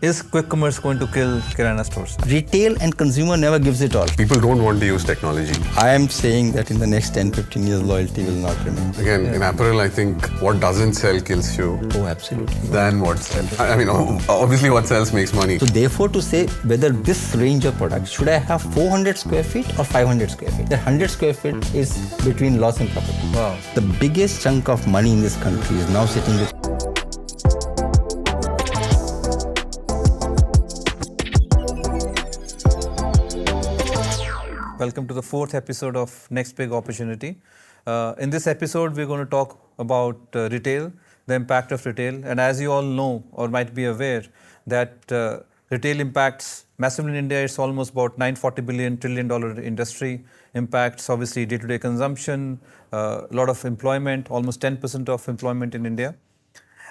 Is quick commerce going to kill Kirana stores? Retail and consumer never gives it all. People don't want to use technology. I am saying that in the next 10-15 years, loyalty will not remain. Again, in apparel, I think what doesn't sell kills you. Oh, absolutely. Than what sells. I mean, obviously what sells makes money. So therefore, to say whether this range of products, should I have 400 square feet or 500 square feet? The 100 square feet is between loss and profit. Wow. The biggest chunk of money in this country is now sitting with Welcome to the fourth episode of Next Big Opportunity. In this episode, we're going to talk about retail, the impact of retail. And as you all know or might be aware, that retail impacts massively in India. It's almost about $940 trillion industry. Impacts obviously day-to-day consumption, a lot of employment, almost 10% of employment in India.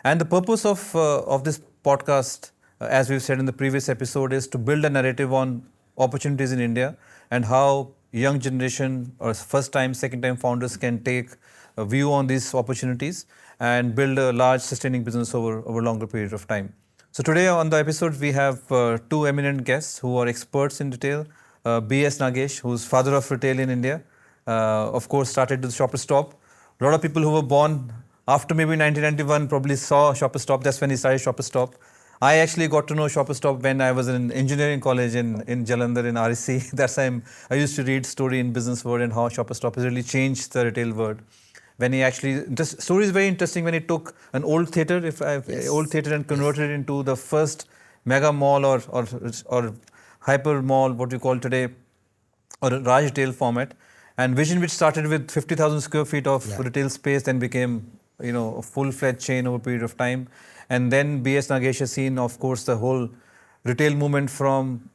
And the purpose of this podcast, as we've said in the previous episode, is to build a narrative on opportunities in India and how young generation or first-time, second-time founders can take a view on these opportunities and build a large sustaining business over a longer period of time. So today on the episode, we have two eminent guests who are experts in retail. BS Nagesh, who's father of retail in India, of course started with Shoppers Stop. A lot of people who were born after maybe 1991 probably saw Shoppers Stop. That's when he started Shoppers Stop. I actually got to know Shoppers Stop when I was in engineering college in Jalandhar in REC. That's time I used to read story in Business World and how Shoppers Stop has really changed the retail world. When he actually, the story is very interesting when he took an old theatre, old theatre and converted it into the first mega mall or hyper mall, what we call today, or a large retail format. And vision which started with 50,000 square feet of retail space, then became a full-fledged chain over a period of time. And then BS Nagesh has seen, of course, the whole retail movement from,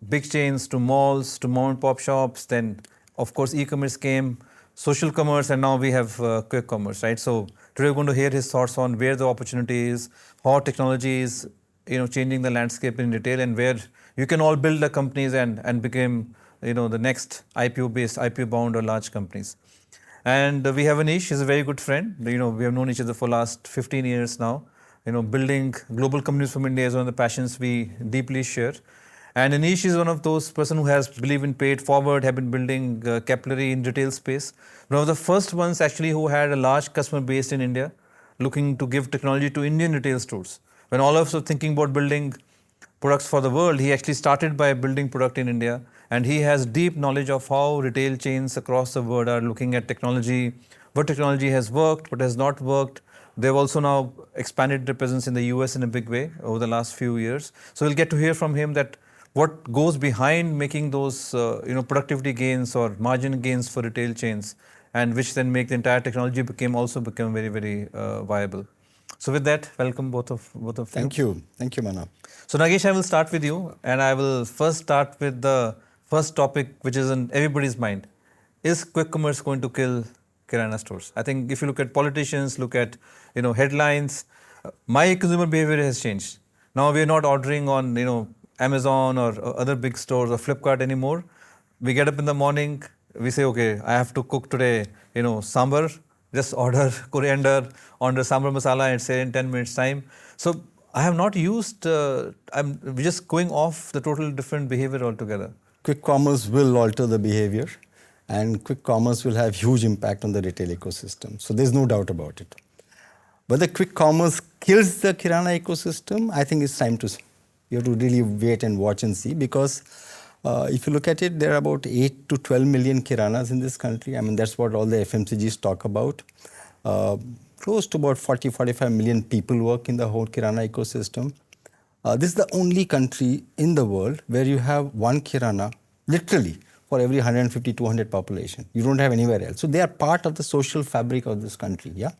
big chains to malls to mom and pop shops. Then, of course, e-commerce came, social commerce, and now we have quick commerce, right? So today we're going to hear his thoughts on where the opportunity is, how technology is, changing the landscape in retail, and where you can all build the companies and become, the next IPO-based, IPO-bound or large companies. And we have Aneesh. He's a very good friend. We have known each other for last 15 years now. Building global companies from India is one of the passions we deeply share. And Aneesh is one of those person who has believed in paid forward, have been building capillary in retail space. One of the first ones actually who had a large customer base in India, looking to give technology to Indian retail stores. When all of us were thinking about building products for the world, he actually started by building product in India. And he has deep knowledge of how retail chains across the world are looking at technology, what technology has worked, what has not worked. They've also now expanded their presence in the US in a big way over the last few years. So we'll get to hear from him that what goes behind making those productivity gains or margin gains for retail chains, and which then make the entire technology become very, very viable. So with that, welcome both of you. Thank you, Manav. So Nagesh, I will start with you, and I will first start with the first topic which is in everybody's mind. Is quick commerce going to kill Kirana stores? I think if you look at politicians, look at headlines, my consumer behavior has changed. Now we are not ordering on Amazon or other big stores or Flipkart anymore. We get up in the morning, we say, okay, I have to cook today, sambar. Just order coriander, order sambar masala, and say in 10 minutes time. So I have not used. We're just going off the total different behavior altogether. Quick commerce will alter the behavior, and quick commerce will have huge impact on the retail ecosystem. So there's no doubt about it. Whether quick commerce kills the Kirana ecosystem, I think it's time to see. You have to really wait and watch and see, because if you look at it, there are about 8 to 12 million Kiranas in this country. I mean, that's what all the FMCGs talk about. Close to about 40-45 million people work in the whole Kirana ecosystem. This is the only country in the world where you have one Kirana, literally, for every 150-200 population. You don't have anywhere else. So they are part of the social fabric of this country, yeah?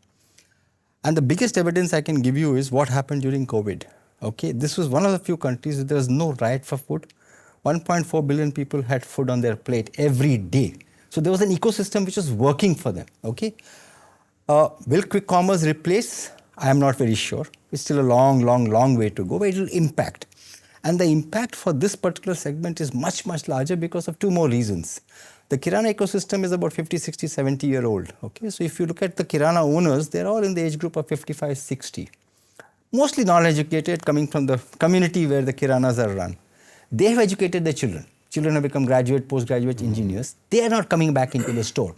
And the biggest evidence I can give you is what happened during COVID. Okay, this was one of the few countries where there was no riot for food. 1.4 billion people had food on their plate every day. So there was an ecosystem which was working for them, Will quick commerce replace? I am not very sure. It's still a long way to go, but it will impact. And the impact for this particular segment is much, much larger because of two more reasons. The Kirana ecosystem is about 50, 60, 70 year old. So if you look at the Kirana owners, they're all in the age group of 55, 60. mostly non-educated, coming from the community where the kiranas are run. They have educated their children. Children have become graduate, postgraduate engineers. They are not coming back into the store.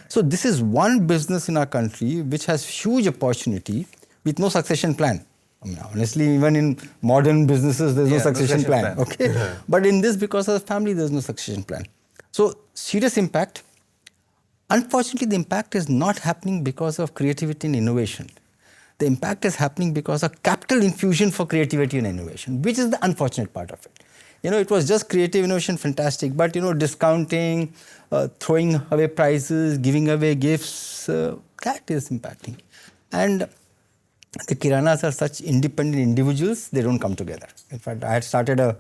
So this is one business in our country which has huge opportunity with no succession plan. I mean, honestly, even in modern businesses, there's no succession plan. Okay, but in this, because of the family, there's no succession plan. So serious impact. Unfortunately, the impact is not happening because of creativity and innovation. The impact is happening because of capital infusion for creativity and innovation, which is the unfortunate part of it. It was just creative innovation, fantastic, but discounting, throwing away prizes, giving away gifts, that is impacting. And the kiranas are such independent individuals, they don't come together. In fact, I had started a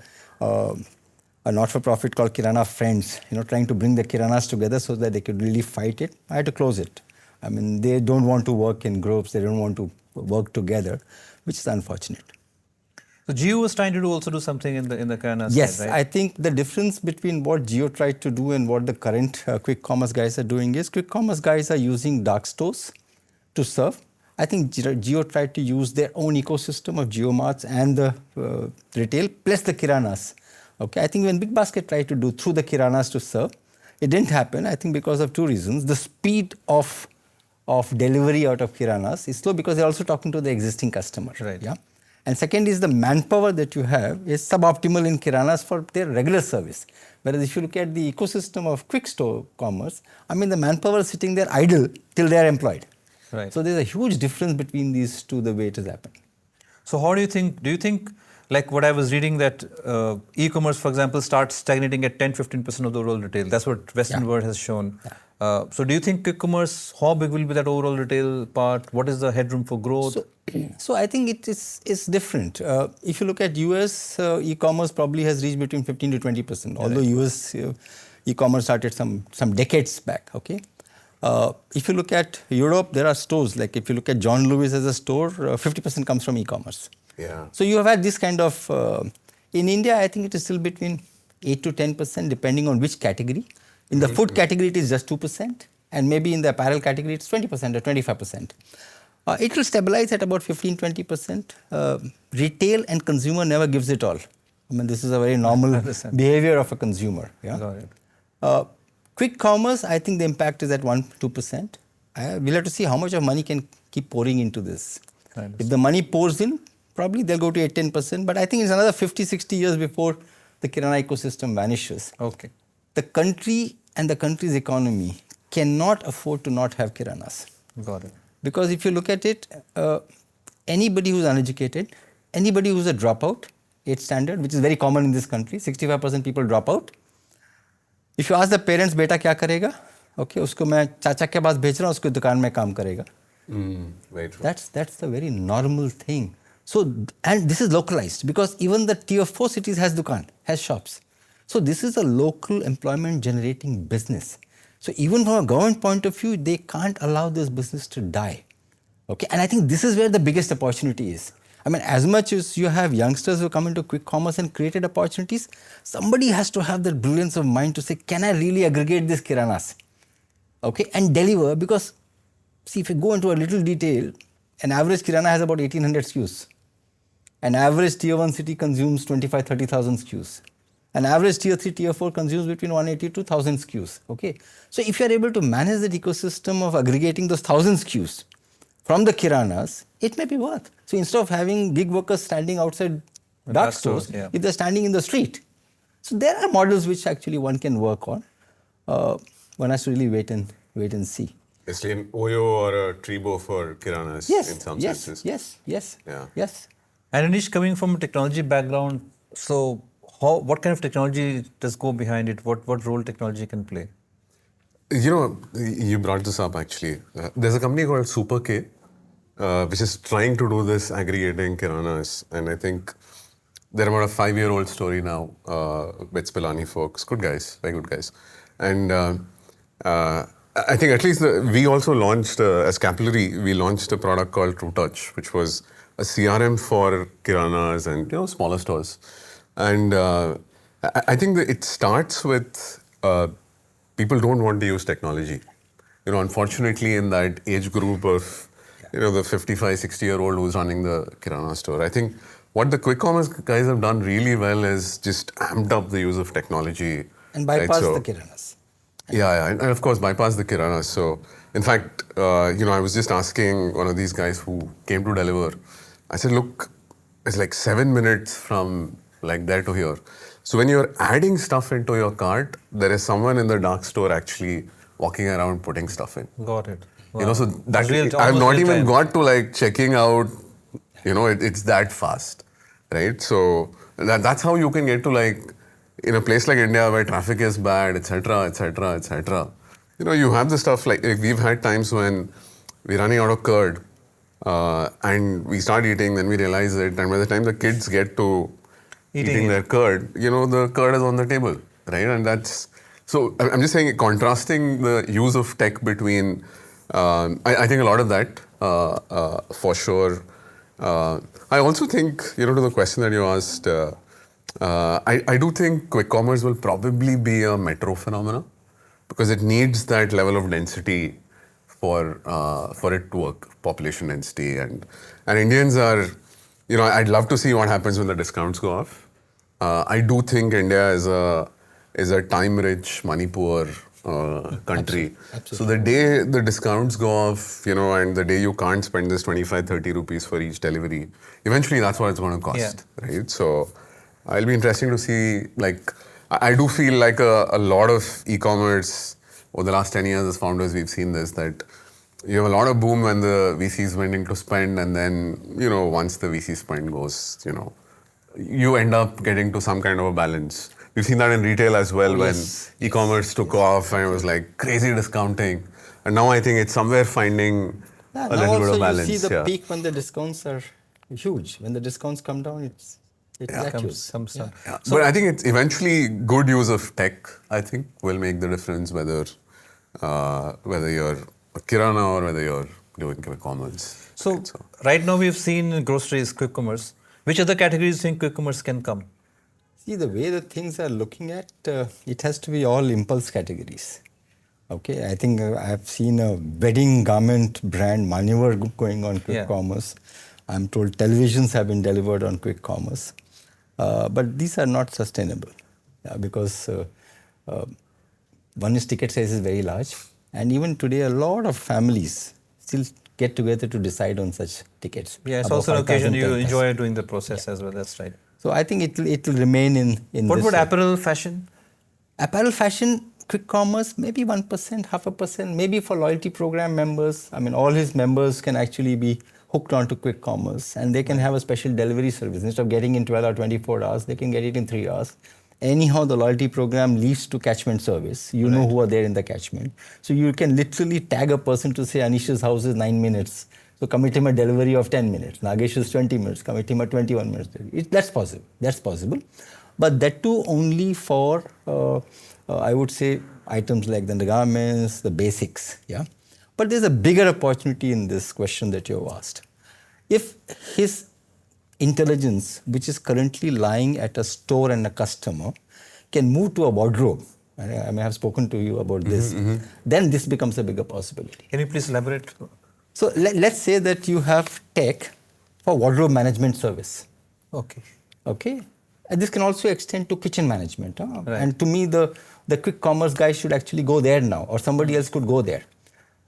not-for-profit called Kirana Friends, trying to bring the kiranas together so that they could really fight it. I had to close it. I mean, they don't want to work in groups, they don't want to work together, which is unfortunate. So Jio was trying to also do something in the Kirana yes, side, right? I think the difference between what Jio tried to do and what the current quick commerce guys are doing is quick commerce guys are using dark stores to serve. I think Jio tried to use their own ecosystem of Jio Marts and the retail plus the kiranas. Okay, I think when Big Basket tried to do through the kiranas to serve, it didn't happen. I think because of two reasons. The speed of delivery out of kiranas is slow because they're also talking to the existing customer. Right. Yeah. And second is the manpower that you have is suboptimal in kiranas for their regular service. Whereas if you look at the ecosystem of quick store commerce, I mean the manpower is sitting there idle till they are employed. Right. So there's a huge difference between these two, the way it has happened. So how do you think, like what I was reading, that e-commerce, for example, starts stagnating at 10-15% of the overall retail? That's what Western world has shown. So do you think quick commerce, how big will be that overall retail part? What is the headroom for growth? So I think it's different. If you look at US, e-commerce probably has reached between 15 to 20%, although US e-commerce started some decades back, okay? If you look at Europe, there are stores, like if you look at John Lewis as a store, 50% comes from e-commerce. Yeah. So you have had this kind of, in India, I think it is still between 8 to 10%, depending on which category. In the food category, it is just 2%, and maybe in the apparel category, it's 20% or 25%. It will stabilize at about 15-20%. Retail and consumer never gives it all. I mean, this is a very normal behavior of a consumer. Yeah? Got it. Quick commerce, I think the impact is at 1-2%. We'll have to see how much of money can keep pouring into this. If the money pours in, probably they'll go to 8-10%. But I think it's another 50-60 years before the Kirana ecosystem vanishes. Okay. The country and the country's economy cannot afford to not have Kiranas. Got it. Because if you look at it, anybody who's uneducated, anybody who's a dropout, 8th standard, which is very common in this country, 65% people drop out. If you ask the parents, beta kya karega? Okay, usko main chacha ke paas bhej raha hu, usko dukaan mein kaam karega. Very true. That's the very normal thing. So, and this is localized because even the tier 4 cities has dukaan, has shops. So this is a local employment generating business. So even from a government point of view, they can't allow this business to die. Okay, and I think this is where the biggest opportunity is. I mean, as much as you have youngsters who come into quick commerce and created opportunities, somebody has to have that brilliance of mind to say, can I really aggregate these kiranas? Okay, and deliver, because see, if you go into a little detail, an average kirana has about 1800 SKUs. An average tier 1 city consumes 25-30,000 SKUs. An average tier 3, tier 4 consumes between 180 to 1000 SKUs. Okay, so if you are able to manage that ecosystem of aggregating those 1000 SKUs from the kiranas, it may be worth. So instead of having gig workers standing outside dark stores, if they're standing in the street. So there are models which actually one can work on. One has to really wait and see. Basically an Oyo or a Tribo for Kiranas in some senses. Yes. Yeah. And Anish, coming from a technology background, so what kind of technology does go behind it? What role technology can play? You know, you brought this up actually. There's a company called Super K, which is trying to do this aggregating kiranas. And I think they're about a 5-year-old story now with Spilani folks. Good guys, very good guys. And I think at least we also launched, as Capillary, we launched a product called True Touch, which was a CRM for kiranas and smaller stores. And I think that it starts with people don't want to use technology. Unfortunately, in that age group of the 55, 60-year-old who's running the Kirana store. I think what the quick commerce guys have done really well is just amped up the use of technology. And right? bypass So- the Kiranas. Yeah, and of course bypass the Kirana. So, in fact, I was just asking one of these guys who came to deliver. I said, look, it's like 7 minutes from like there to here. So when you're adding stuff into your cart, there is someone in the dark store actually walking around putting stuff in. Got it. So that Real- I've almost not real even time. got to like checking out. It's that fast, right? So that's how you can get to like in a place like India where traffic is bad, etc., etc., etc. You have the stuff like we've had times when we're running out of curd, and we start eating, then we realize it, and by the time the kids get to eating it. their curd, the curd is on the table, right? And that's so. I'm just saying, contrasting the use of tech between. I think a lot of that, for sure. I also think, to the question that you asked, I do think quick commerce will probably be a metro phenomena because it needs that level of density for it to work, population density, and Indians are, I'd love to see what happens when the discounts go off. I do think India is a time-rich, money-poor country. Absolutely. So the day the discounts go off, and the day you can't spend this 25, 30 rupees for each delivery, eventually that's what it's going to cost, right? So it'll be interesting to see, like, I do feel like a lot of e-commerce over the last 10 years as founders, we've seen this, that you have a lot of boom when the VCs went into spend, and then, once the VC spend goes, you end up getting to some kind of a balance. We've seen that in retail as well when e-commerce took off and it was like crazy discounting. And now I think it's somewhere finding a little bit of balance. You see the peak when the discounts are huge. When the discounts come down, it's vacuous. Comes down. Yeah. But I think it's eventually good use of tech, I think, will make the difference whether you're a Kirana or whether you're doing quick commerce. So right now we've seen groceries, quick commerce. Which other categories do you think quick commerce can come? See, the way the things are looking at, it has to be all impulse categories. Okay, I think I've seen a wedding garment brand maneuver going on quick commerce. I'm told televisions have been delivered on quick commerce. But these are not sustainable because one is ticket size is very large. And even today, a lot of families still get together to decide on such tickets. Yeah, it's also an occasion you enjoy doing the process as well. That's right. So I think it will remain in what this. What about apparel, fashion? Apparel, fashion, quick commerce, maybe 1%, 0.5%, maybe for loyalty program members. I mean, all his members can actually be hooked onto quick commerce and they can have a special delivery service. Instead of getting in 12 or 24 hours, they can get it in 3 hours. Anyhow, the loyalty program leads to catchment service. You know who are there in the catchment. So you can literally tag a person to say, Anish's house is 9 minutes. So commit him a delivery of 10 minutes. Nagesh is 20 minutes. Commit him a 21 minutes. That's possible. That's possible. But that too only for, I would say, items like the garments, the basics. Yeah. But there's a bigger opportunity in this question that you have asked. If his intelligence, which is currently lying at a store and a customer, can move to a wardrobe, I may have spoken to you about this, then this becomes a bigger possibility. Can you please elaborate? So let's say that you have tech for wardrobe management service. Okay. Okay. And this can also extend to kitchen management. Right. And to me, the quick commerce guy should actually go there now, or somebody else could go there,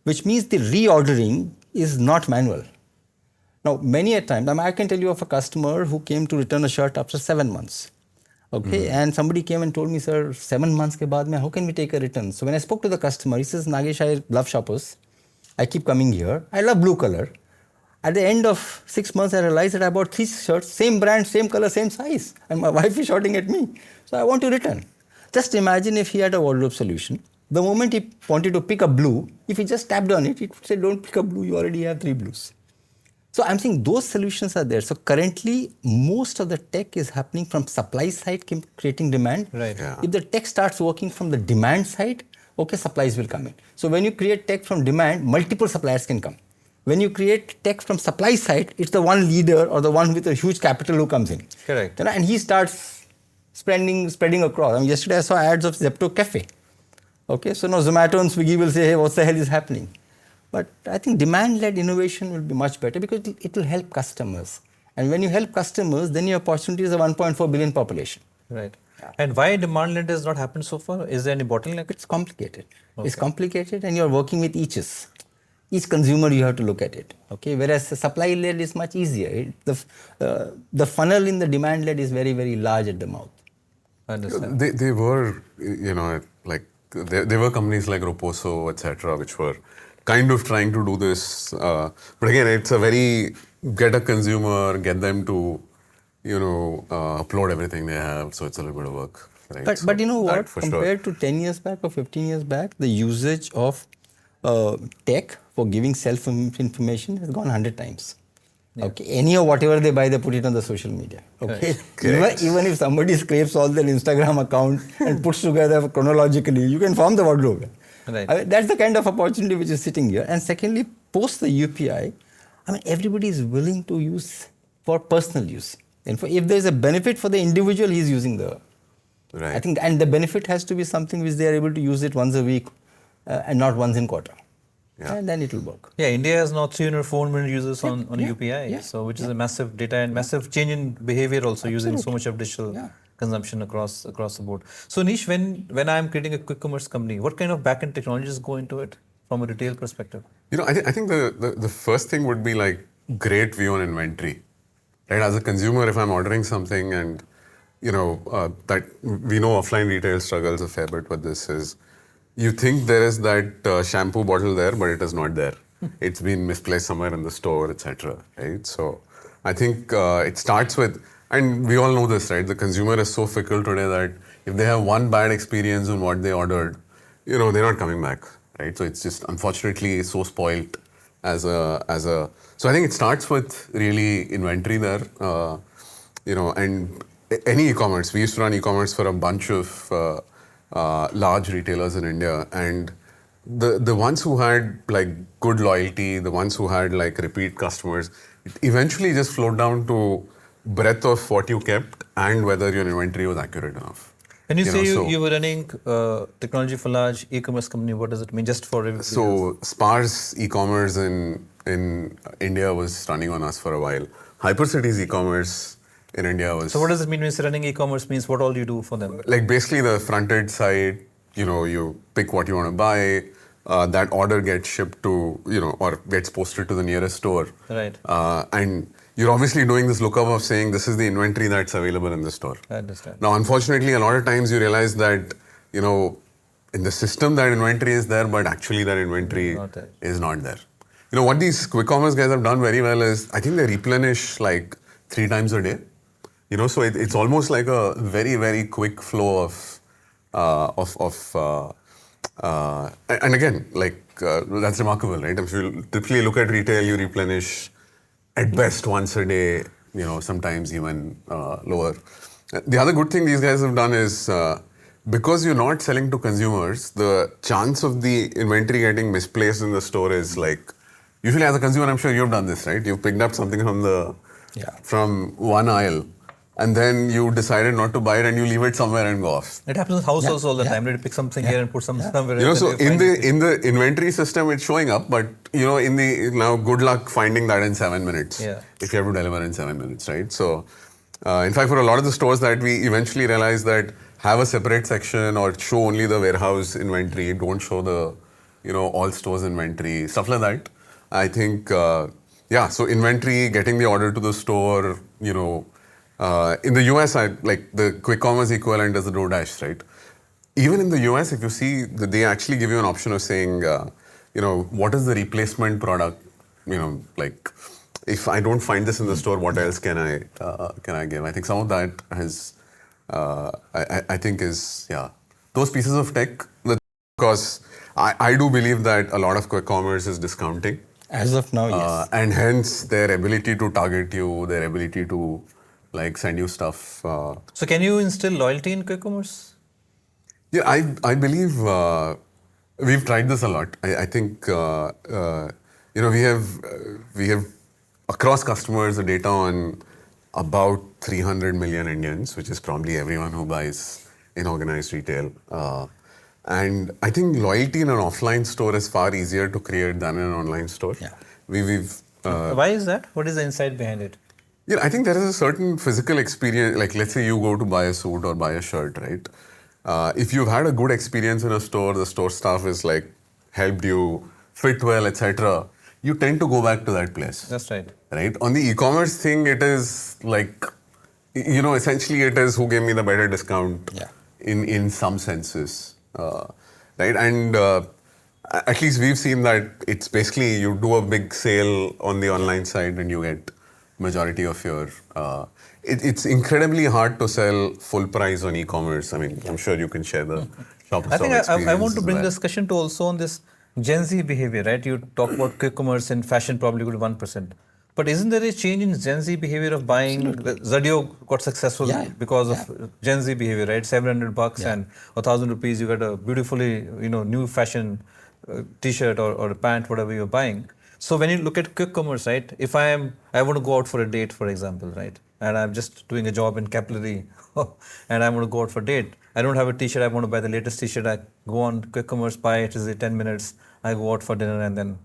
which means the reordering is not manual. Now, many a time, I can tell you of a customer who came to return a shirt after 7 months. Okay, and somebody came and told me, sir, 7 months ke baad mein, how can we take a return? So when I spoke to the customer, he says, Nagesh, I love shoppers. I keep coming here. I love blue color. At the end of 6 months, I realized that I bought 3 shirts, same brand, same color, same size. And my wife is shouting at me. So I want to return. Just imagine if he had a wardrobe solution. The moment he wanted to pick a blue, if he just tapped on it, it would say, don't pick a blue, you already have 3 blues. So I'm saying those solutions are there. So currently, most of the tech is happening from supply side, creating demand. Right. Yeah. If the tech starts working from the demand side, okay, supplies will come in. So when you create tech from demand, multiple suppliers can come. When you create tech from supply side, it's the one leader or the one with a huge capital who comes in. Correct. And he starts spreading across. I mean, yesterday I saw ads of Zepto Cafe. Okay, so now Zomato and Swiggy will say, hey, what the hell is happening? But I think demand-led innovation will be much better because it will help customers. And when you help customers, then your opportunity is a 1.4 billion population. Right. And why demand-led has not happened so far? Is there any bottleneck? It's complicated. Okay. It's complicated, and you're working with each consumer. You have to look at it. Okay. Whereas the supply-led is much easier. The funnel in the demand-led is very, very large at the mouth. I understand. They were, like there were companies like Roposo, etc., which were kind of trying to do this. But again, it's a very get a consumer, get them to, upload everything they have. So it's a little bit of work. Right? But you know what? For Compared to 10 years back or 15 years back, the usage of tech for giving self-information has gone 100 times. Yeah. Okay, any or whatever they buy, they put it on the social media. Okay, right. even if somebody scrapes all their Instagram account and puts together chronologically, you can form the wardrobe. Right. I mean, that's the kind of opportunity which is sitting here. And secondly, post the UPI, I mean, everybody is willing to use for personal use. And if there is a benefit for the individual, he is using the. Right. I think, and the benefit has to be something which they are able to use it once a week and not once in quarter. Yeah. And then it will work. Yeah, India has now 304 million users on UPI, yeah, so which is a massive data and massive change in behavior also. Absolutely. Using so much of digital consumption across the board. So Aneesh, when I'm creating a quick commerce company, what kind of backend technologies go into it from a retail perspective? I think the first thing would be like great view on inventory. Right, as a consumer, if I'm ordering something and that we know offline retail struggles a fair bit with this is you think there is that shampoo bottle there, but it is not there. It's been misplaced somewhere in the store, etc. Right? So I think it starts with, and we all know this, right? The consumer is so fickle today that if they have one bad experience on what they ordered, they're not coming back, right? So it's just unfortunately so spoiled as a. So I think it starts with really inventory there, and any e-commerce. We used to run e-commerce for a bunch of large retailers in India, and the ones who had like good loyalty, the ones who had like repeat customers, it eventually just flowed down to breadth of what you kept and whether your inventory was accurate enough. When you say you were running technology for large e-commerce company, what does it mean? Just for everybody so Spar's e-commerce in India was running on us for a while. Hypercity's e-commerce in India was. So what does it mean when you're running e-commerce? Means what all you do for them? Like basically the front-end side, you pick what you want to buy. That order gets shipped to, or gets posted to the nearest store. Right. And you're obviously doing this lookup of saying this is the inventory that's available in the store. I understand. Now, unfortunately, a lot of times you realize that, in the system that inventory is there, but actually that inventory is not there. What these quick commerce guys have done very well is, I think they replenish like 3 times a day. So it's almost like a very, very quick flow and again, that's remarkable, right? If you typically look at retail, you replenish at best once a day, sometimes even lower. The other good thing these guys have done is, because you're not selling to consumers, the chance of the inventory getting misplaced in the store is like, usually as a consumer, I'm sure you've done this, right? You've picked up something from one aisle, and then you decided not to buy it and you leave it somewhere and go off. It happens in households all the time. You pick something here and put somewhere. So in the inventory system, it's showing up, but now good luck finding that in 7 minutes. Yeah. If you have to deliver in 7 minutes, right? So in fact, for a lot of the stores that we eventually realized that have a separate section or show only the warehouse inventory, don't show the all stores inventory, stuff like that. I think so inventory, getting the order to the store, in the US, like the quick commerce equivalent is the DoorDash, right? Even in the US, if you see, they actually give you an option of saying, what is the replacement product? Like if I don't find this in the store, what else can I give? I think some of that has, I think is, those pieces of tech, because I do believe that a lot of quick commerce is discounting. As of now, yes. And hence their ability to target you, their ability to send you stuff. So can you instill loyalty in quick commerce? Yeah, I believe we've tried this a lot. I think we have across customers the data on about 300 million Indians, which is probably everyone who buys in organized retail. And I think loyalty in an offline store is far easier to create than in an online store. Yeah. We've Why is that? What is the insight behind it? yeah, I think there is a certain physical experience. Like, let's say you go to buy a suit or buy a shirt, right? If you've had a good experience in a store, the store staff is like helped you fit well, etc. You tend to go back to that place. That's right. Right? On the e-commerce thing, it is like, essentially it is who gave me the better discount. Yeah. In some senses, right? And at least we've seen that it's basically you do a big sale on the online side and you get majority of your. It's incredibly hard to sell full price on e-commerce. I mean, I'm sure you can share the shop I think I want to experience bring as well. discussion to also on this Gen Z behavior, right? You talk about quick commerce and fashion probably good 1%. But isn't there a change in Gen Z behavior of buying? Zadio got successful Yeah. because of Gen Z behavior, right? $700 and 1,000 rupees, you get a beautifully, new fashion t-shirt or a pant, whatever you're buying. So when you look at quick commerce, right? If I want to go out for a date, for example, right? And I'm just doing a job in capillary and I want to go out for a date. I don't have a t-shirt. I want to buy the latest t-shirt. I go on quick commerce, buy it. Is 10 minutes. I go out for dinner and then.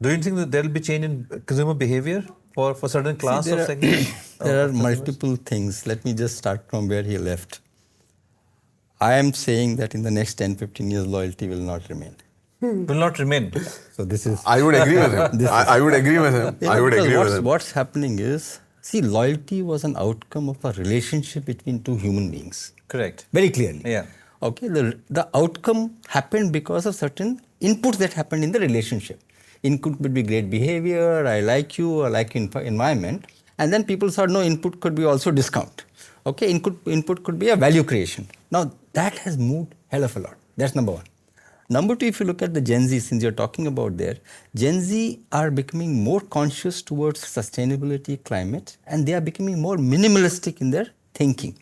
Do you think that there will be change in consumer behavior for certain class of segments? There are multiple things. Let me just start from where he left. I am saying that in the next 10, 15 years, loyalty will not remain. Will not remain. So this is... I would agree with him. I would agree with him. I would agree with him. What's happening is, see, loyalty was an outcome of a relationship between two human beings. Correct. Very clearly. Yeah. Okay, the outcome happened because of certain inputs that happened in the relationship. Input would be great behavior, I like you environment. And then people thought, no, input could be also discount. Okay, input could be a value creation. Now, that has moved hell of a lot. That's number one. Number two, if you look at the Gen Z, since you're talking about there, Gen Z are becoming more conscious towards sustainability, climate, and they are becoming more minimalistic in their thinking.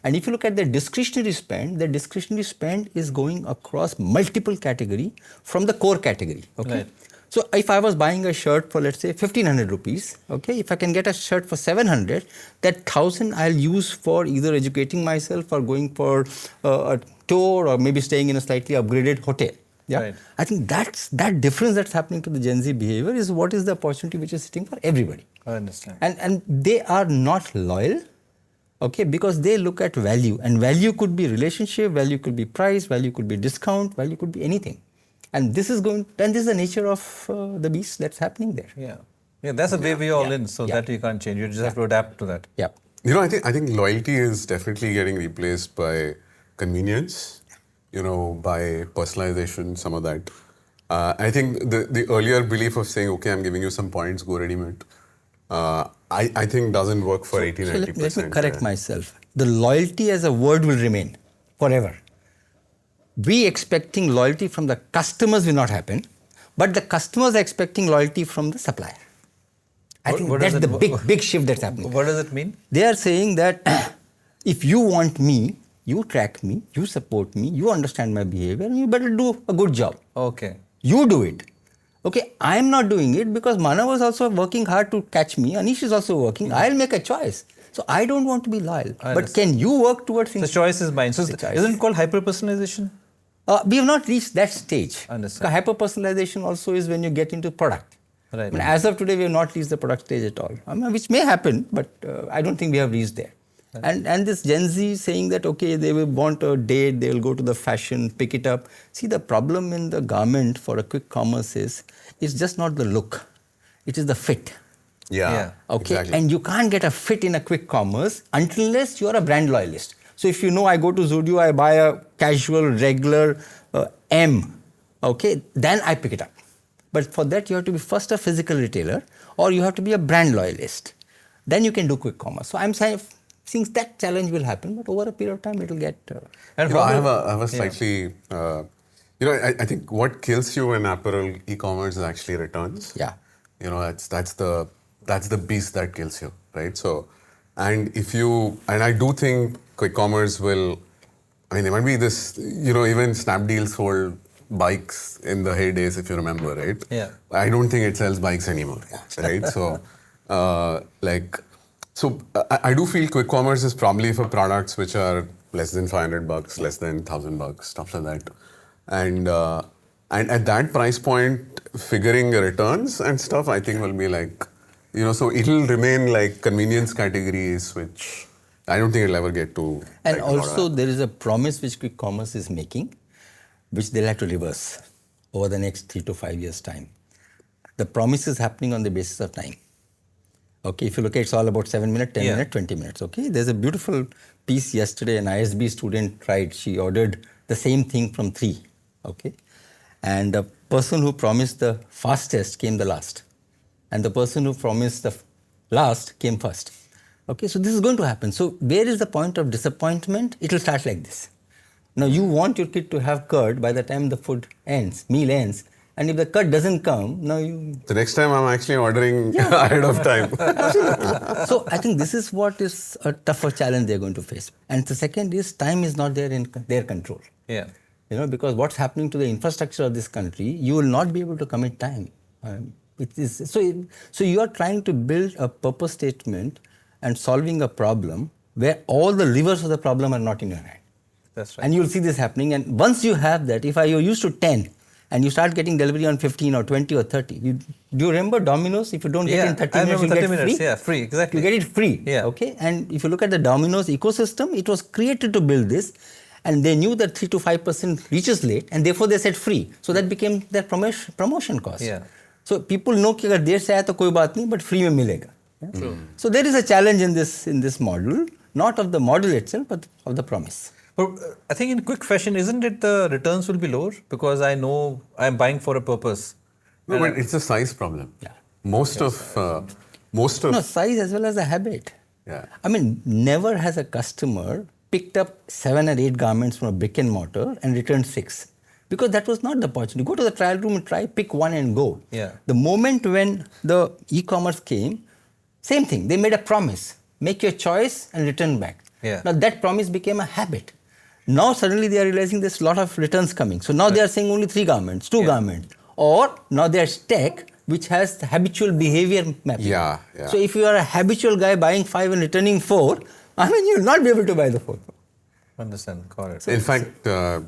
And if you look at their discretionary spend is going across multiple category from the core category. Okay. Right. So if I was buying a shirt for, let's say, 1,500 rupees, okay, if I can get a shirt for 700, that 1,000 I'll use for either educating myself or going for a tour or maybe staying in a slightly upgraded hotel. Yeah, Right. I think that difference that's happening to the Gen Z behavior is what is the opportunity which is sitting for everybody. I understand. And they are not loyal, okay, because they look at value, and value could be relationship, value could be price, value could be discount, value could be anything. And this is the nature of the beast that's happening there. Yeah. Yeah, that's the way we all in, so Yeah. that you can't change. You just have to adapt to that. Yeah. I think loyalty is definitely getting replaced by convenience, by personalization, some of that. I think the earlier belief of saying, okay, I'm giving you some points, go ready-made, I think doesn't work for 80-90%. Let me correct myself. The loyalty as a word will remain forever. We expecting loyalty from the customers will not happen, but the customers are expecting loyalty from the supplier. I think what that's does the it- big shift that's happening. What does it mean? They are saying that if you want me, you track me, you support me, you understand my behavior, and you better do a good job. Okay. You do it. Okay, I'm not doing it because Manav was also working hard to catch me. Aneesh is also working. I'll make a choice. So I don't want to be loyal. I But can you work towards The choice is mine. So The choice. isn't it called hyper-personalization? We have not reached that stage. Understand. Hyper-personalization also is when you get into product. Right. I mean, as of today, we have not reached the product stage at all. I mean, which may happen, but I don't think we have reached there. And this Gen Z saying that, okay, they will want a date, they will go to the fashion, pick it up. See, the problem in the garment for a quick commerce is, it's just not the look. It is the fit. Yeah. Okay, exactly. and you can't get a fit in a quick commerce unless you are a brand loyalist. So if you know I go to Zudio, I buy a casual, regular M, okay, then I pick it up. But for that, you have to be first a physical retailer or you have to be a brand loyalist. Then you can do quick commerce. So I'm saying that challenge will happen, but over a period of time, it will get... And I have a slightly... I think what kills you in apparel e-commerce is actually returns. Yeah. That's the beast that kills you, right? So, and I do think quick commerce will... I mean, there might be this, even Snapdeal sold bikes in the heydays, if you remember, right? Yeah. I don't think it sells bikes anymore, right? So, I do feel quick commerce is probably for products which are less than $500, less than $1,000, stuff like that. And at that price point, figuring returns and stuff, I think will be like, so it'll remain like convenience categories, which I don't think it'll ever get to. And like, a lot of also that. there is a promise which quick commerce is making, which they'll have to reverse over the next 3 to 5 years' time. The promise is happening on the basis of time. Okay, if you look at it's all about 7 minutes, 10 minutes, 20 minutes. Okay, there's a beautiful piece yesterday, an ISB student tried. She ordered the same thing from 3. Okay, and the person who promised the fastest came the last, and the person who promised the last came first. Okay, so this is going to happen. So where is the point of disappointment? It will start like this. Now you want your kid to have curd by the time the food ends, meal ends, and if the curd doesn't come, now you... The next time I'm actually ordering ahead of time. So I think this is what is a tougher challenge they're going to face. And the second is time is not there in their control. Yeah. Because what's happening to the infrastructure of this country, you will not be able to commit time. It is so you are trying to build a purpose statement and solving a problem where all the levers of the problem are not in your hand. That's right. And you'll see this happening. And once you have that, if you're used to 10 and you start getting delivery on 15 or 20 or 30, do you remember Domino's? If you don't get in 30 I minutes, you remember 30 get minutes. free. Yeah, free, exactly. You get it free. Yeah. Okay. And if you look at the Domino's ecosystem, it was created to build this. And they knew that 3 to 5% reaches late, and therefore they said free. So that became their promotion cost. Yeah. So people know कि अगर देर से आया तो कोई बात नहीं, but free में मिलेगा. Yeah? True. So there is a challenge in this model, not of the model itself, but of the promise. But I think in quick fashion, isn't it the returns will be lower? Because I know I'm buying for a purpose. No, but it's a size problem. Yeah. Most of No, size as well as a habit. Yeah. I mean, never has a customer picked up 7 or 8 garments from a brick and mortar and returned 6. Because that was not the opportunity. Go to the trial room and try, pick one and go. Yeah. The moment when the e-commerce came, same thing. They made a promise. Make your choice and return back. Yeah. Now that promise became a habit. Now suddenly they are realizing there's a lot of returns coming. So now they are saying only 3 garments, 2 garments. Or now there's tech which has the habitual behavior mapping. Yeah. So if you are a habitual guy buying 5 and returning 4, I mean, you'll not be able to buy the 4th. Understand, correct. In fact, to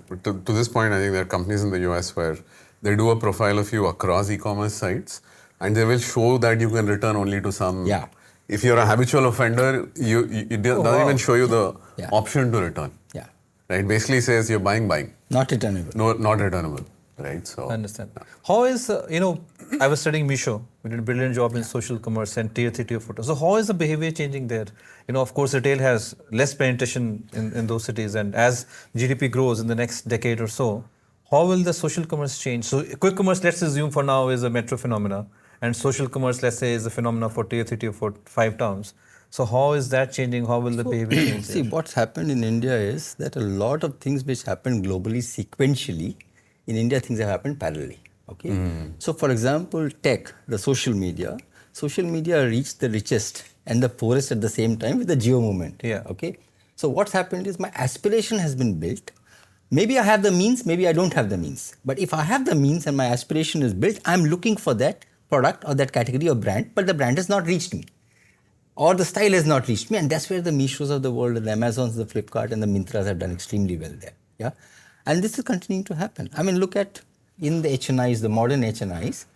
this point, I think there are companies in the US where they do a profile of you across e-commerce sites, and they will show that you can return only to some. Yeah. If you're a habitual offender, it doesn't even show you the option to return. Yeah. Right? Basically says you're buying. Not returnable. No, not returnable. Right? So. Understand. How is, I was studying Misho. We did a brilliant job in social commerce and tier 3, tier 4. So how is the behavior changing there? Of course, retail has less penetration in those cities. And as GDP grows in the next decade or so, how will the social commerce change? So quick commerce, let's assume for now, is a metro phenomena. And social commerce, let's say, is a phenomena for tier 3, tier 4, 5 towns. So how is that changing? How will the behavior change? See, what's happened in India is that a lot of things which happened globally sequentially, in India things have happened parallelly. Okay. So for example, tech, the social media reached the richest and the poorest at the same time with the geo movement. Yeah. Okay. So what's happened is my aspiration has been built. Maybe I have the means, maybe I don't have the means. But if I have the means and my aspiration is built, I'm looking for that product or that category or brand, but the brand has not reached me. Or the style has not reached me, and that's where the Mishos of the world, the Amazons, the Flipkart, and the Mintras have done extremely well there. Yeah, and this is continuing to happen. I mean, look at in the HNIs, the modern HNIs.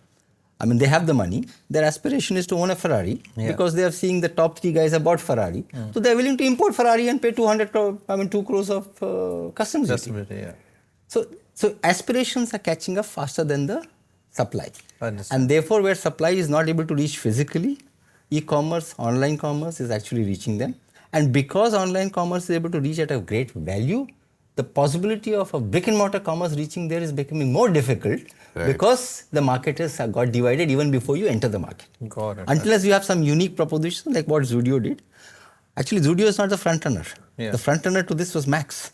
I mean, they have the money. Their aspiration is to own a Ferrari because they are seeing the top 3 guys have bought Ferrari. So they are willing to import Ferrari and pay 2 crores of customs duty. Yeah. So aspirations are catching up faster than the supply. Understand. And therefore, where supply is not able to reach physically, e-commerce, online commerce is actually reaching them. And because online commerce is able to reach at a great value, the possibility of a brick and mortar commerce reaching there is becoming more difficult because the market has got divided even before you enter the market. Got it. Unless you have some unique proposition like what Zudio did. Actually, Zudio is not the front runner. Yeah. The front runner to this was Max.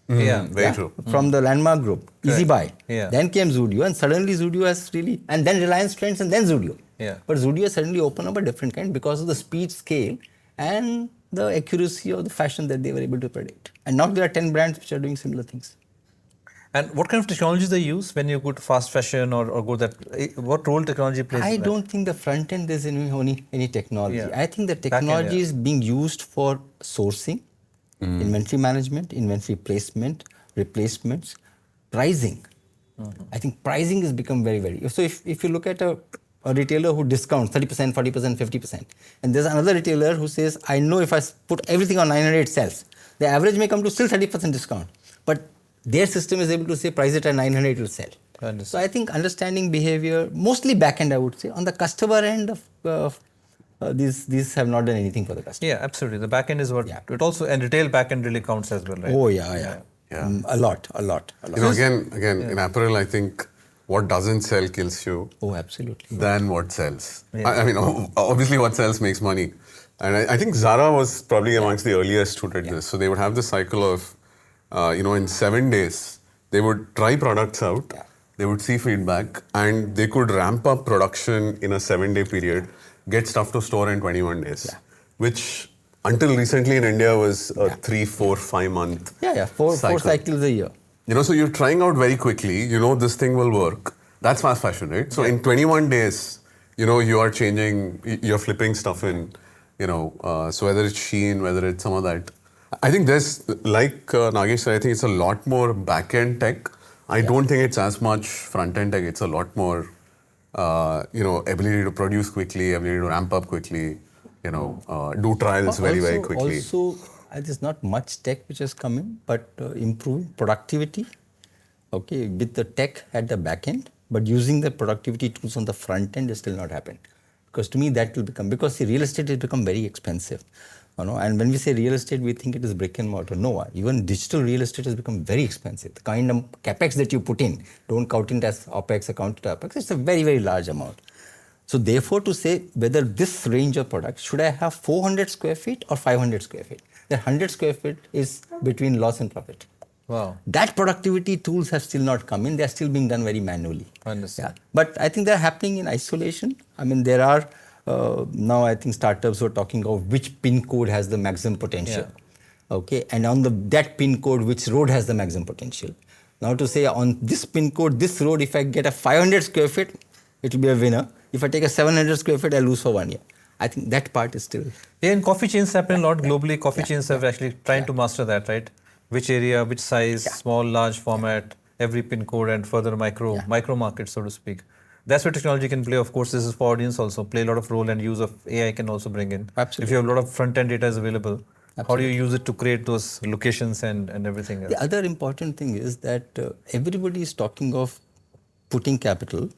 Yeah, very true. From the Landmark Group, Easy Buy. Yeah. Then came Zudio, and suddenly Zudio has really, and then Reliance Trends, and then Zudio. Yeah. But Zudio suddenly opened up a different kind because of the speed, scale, and the accuracy of the fashion that they were able to predict. And now there are 10 brands which are doing similar things. And what kind of technologies they use when you go to fast fashion or go that? What role technology plays? I in that? don't think the front end there's any technology. Yeah. I think the Back end, technology is being used for sourcing, Inventory management, inventory placement, replacements, pricing. I think pricing has become very, very. So if you look at a retailer who discounts 30%, 40%, 50%, and there's another retailer who says, I know if I put everything on 900 it sells. The average may come to still 30% discount, but their system is able to say price it at 900 it will sell. So I think understanding behavior, mostly back end I would say, on the customer end of these have not done anything for the customer. Yeah, absolutely. The back end is what it also, and retail back end really counts as well, right? Oh yeah. A lot. You know, again, in apparel, I think what doesn't sell kills you. Oh, absolutely. Than what sells. I mean, obviously, what sells makes money, and I think Zara was probably amongst the earliest who did this. So they would have this cycle of, in 7 days, they would try products out. Yeah. They would see feedback, and they could ramp up production in a 7-day period, get stuff to store in 21 days, which until recently in India was a 3, 4, 5 month four cycles a year. You know, so you're trying out very quickly, you know this thing will work. That's fast fashion, right? So in 21 days, you know, you are changing, you're flipping stuff in, so whether it's Shein, whether it's some of that. I think there's, like Nagesh said, I think it's a lot more back-end tech. I don't think it's as much front-end tech. It's a lot more, ability to produce quickly, ability to ramp up quickly, do trials very, very quickly. Also, there's not much tech which has come in, but improving productivity, with the tech at the back end, but using the productivity tools on the front end has still not happened. Because to me that will become, because the real estate has become very expensive. And when we say real estate, we think it is brick and mortar. No, even digital real estate has become very expensive. The kind of capex that you put in, don't count it as OPEX, account it as OPEX, it's a very, very large amount. So therefore, to say whether this range of products, should I have 400 square feet or 500 square feet? The 100 square feet is between loss and profit. Wow. That productivity tools have still not come in. They are still being done very manually. Understand. But I think they're happening in isolation. I mean, there are now I think startups who are talking of which pin code has the maximum potential. And on that pin code, which road has the maximum potential. Now to say on this pin code, this road, if I get a 500 square feet, it will be a winner. If I take a 700 square feet, I lose for 1 year. I think that part is still... Yeah, and coffee chains happen a lot globally. Coffee chains have actually trying to master that, right? Which area, which size, small, large format, every pin code and further micro market, so to speak. That's where technology can play. Of course, this is for audience also. Play a lot of role, and use of AI can also bring in. Absolutely. If you have a lot of front-end data is available, how do you use it to create those locations and everything else? The other important thing is that everybody is talking of putting capital,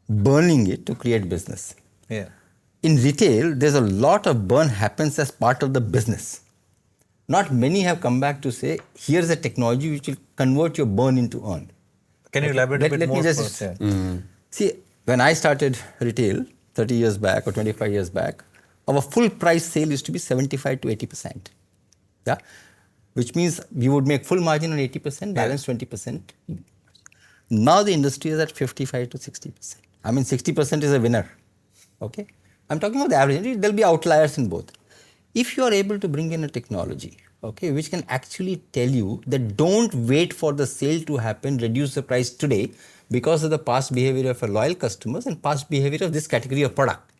burning it to create business. Yeah. In retail, there's a lot of burn happens as part of the business. Not many have come back to say, here's a technology which will convert your burn into earn. Can you elaborate a bit more? See, when I started retail 30 years back or 25 years back, our full price sale used to be 75 to 80%. Which means we would make full margin on 80%, balance 20%. Now the industry is at 55 to 60%. I mean, 60% is a winner. I'm talking about the average. There'll be outliers in both. If you are able to bring in a technology, which can actually tell you that don't wait for the sale to happen, reduce the price today because of the past behavior of our loyal customers and past behavior of this category of product.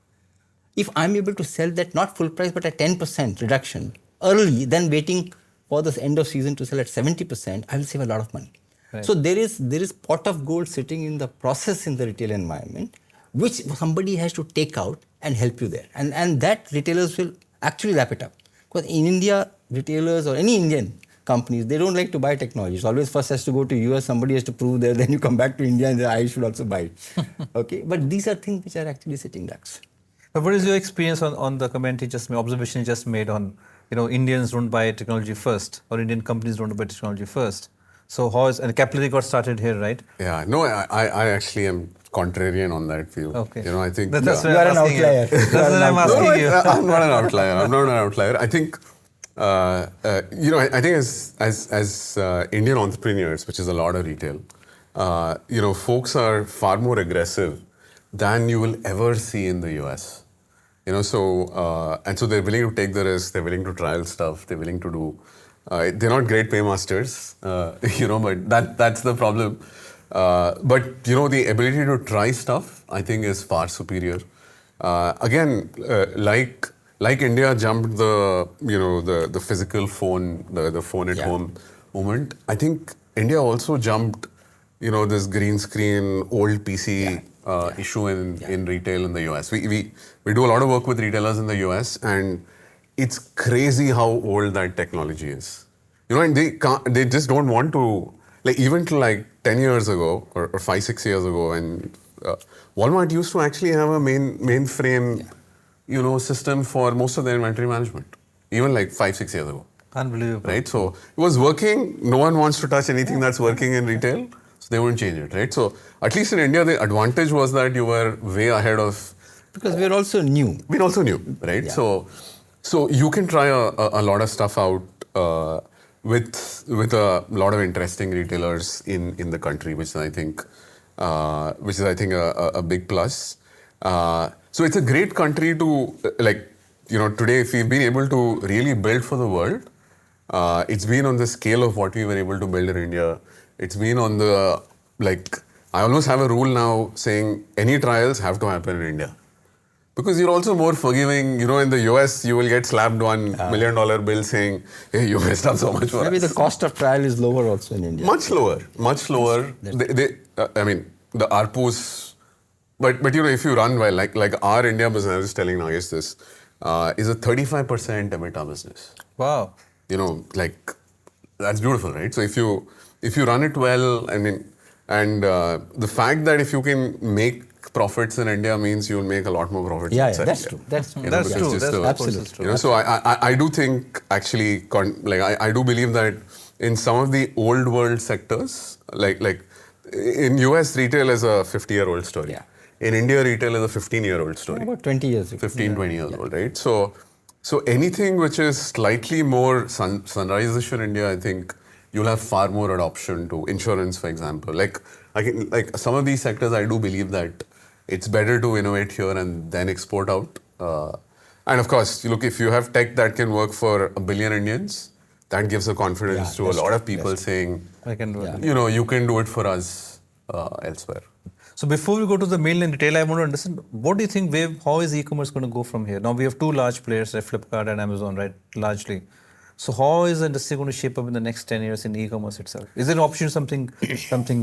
If I'm able to sell that not full price but at 10% reduction early, then waiting for the end of season to sell at 70%, I will save a lot of money. Right. So there is pot of gold sitting in the process in the retail environment, which somebody has to take out and help you there. And that retailers will actually wrap it up. Because in India, retailers or any Indian companies, they don't like to buy technology. It's always first has to go to US, somebody has to prove there, then you come back to India and say, I should also buy it. But these are things which are actually sitting ducks. But what is your experience on the comment you just made, observation you just made on, Indians don't buy technology first, or Indian companies don't buy technology first? So how is, and capillary got started here, right? Yeah, no, I actually am contrarian on that view. I think... That's you are an outlier. That's what I'm asking you. I'm not an outlier. I think, I think as Indian entrepreneurs, which is a lot of retail, folks are far more aggressive than you will ever see in the US. So they're willing to take the risk, they're willing to trial stuff, they're willing to do... they're not great paymasters, but that's the problem. But the ability to try stuff, I think, is far superior. Again, like like India jumped the physical phone, the phone at home movement. I think India also jumped this green screen old PC issue in retail in the US. We do a lot of work with retailers in the US, and it's crazy how old that technology is. And they just don't want to, like, even to like 10 years ago or 5-6 years ago, and Walmart used to actually have a mainframe system for most of their inventory management, even like 5-6 years ago. Unbelievable. Right? So it was working. No one wants to touch anything that's working in retail, so they won't change it, right? So at least in India, the advantage was that you were way ahead of. Because we're also new. We're also new, right? Yeah. So you can try a lot of stuff out with a lot of interesting retailers in the country, which I think a big plus. So it's a great country to, like, today, if we've been able to really build for the world, it's been on the scale of what we were able to build in India. It's been on the, like, I almost have a rule now saying any trials have to happen in India. Because you're also more forgiving. In the US, you will get slapped $1 million bill saying, hey, you messed up so much for Maybe us. the cost of trial is lower also in India. Much lower. I mean, the ARPUs, but if you run well, like our India business, I was telling Nagesh this, is a 35% EBITDA business. Wow. Like, that's beautiful, right? So if you run it well, I mean, and the fact that if you can make profits in India means you'll make a lot more profits outside that's India. true. That's true. That's because true. just That's the- absolutely true. So I do think actually, I do believe that in some of the old world sectors, like in US, retail is a 50-year-old story. Yeah. In India, retail is a 15-year-old story. About 20 years ago. 15, 20 years old, right? So anything which is slightly more sunrise-ish in India, I think you'll have far more adoption to insurance, for example. Like some of these sectors, I do believe that it's better to innovate here and then export out. And of course, look, if you have tech that can work for 1 billion Indians, that gives a confidence to a lot of people saying, I can do it. you can do it for us elsewhere. So before we go to the mainland retail, I want to understand, what do you think, how is e-commerce going to go from here? Now we have two large players, like Flipkart and Amazon, right, largely. So how is the industry going to shape up in the next 10 years in e-commerce itself? Is it an option something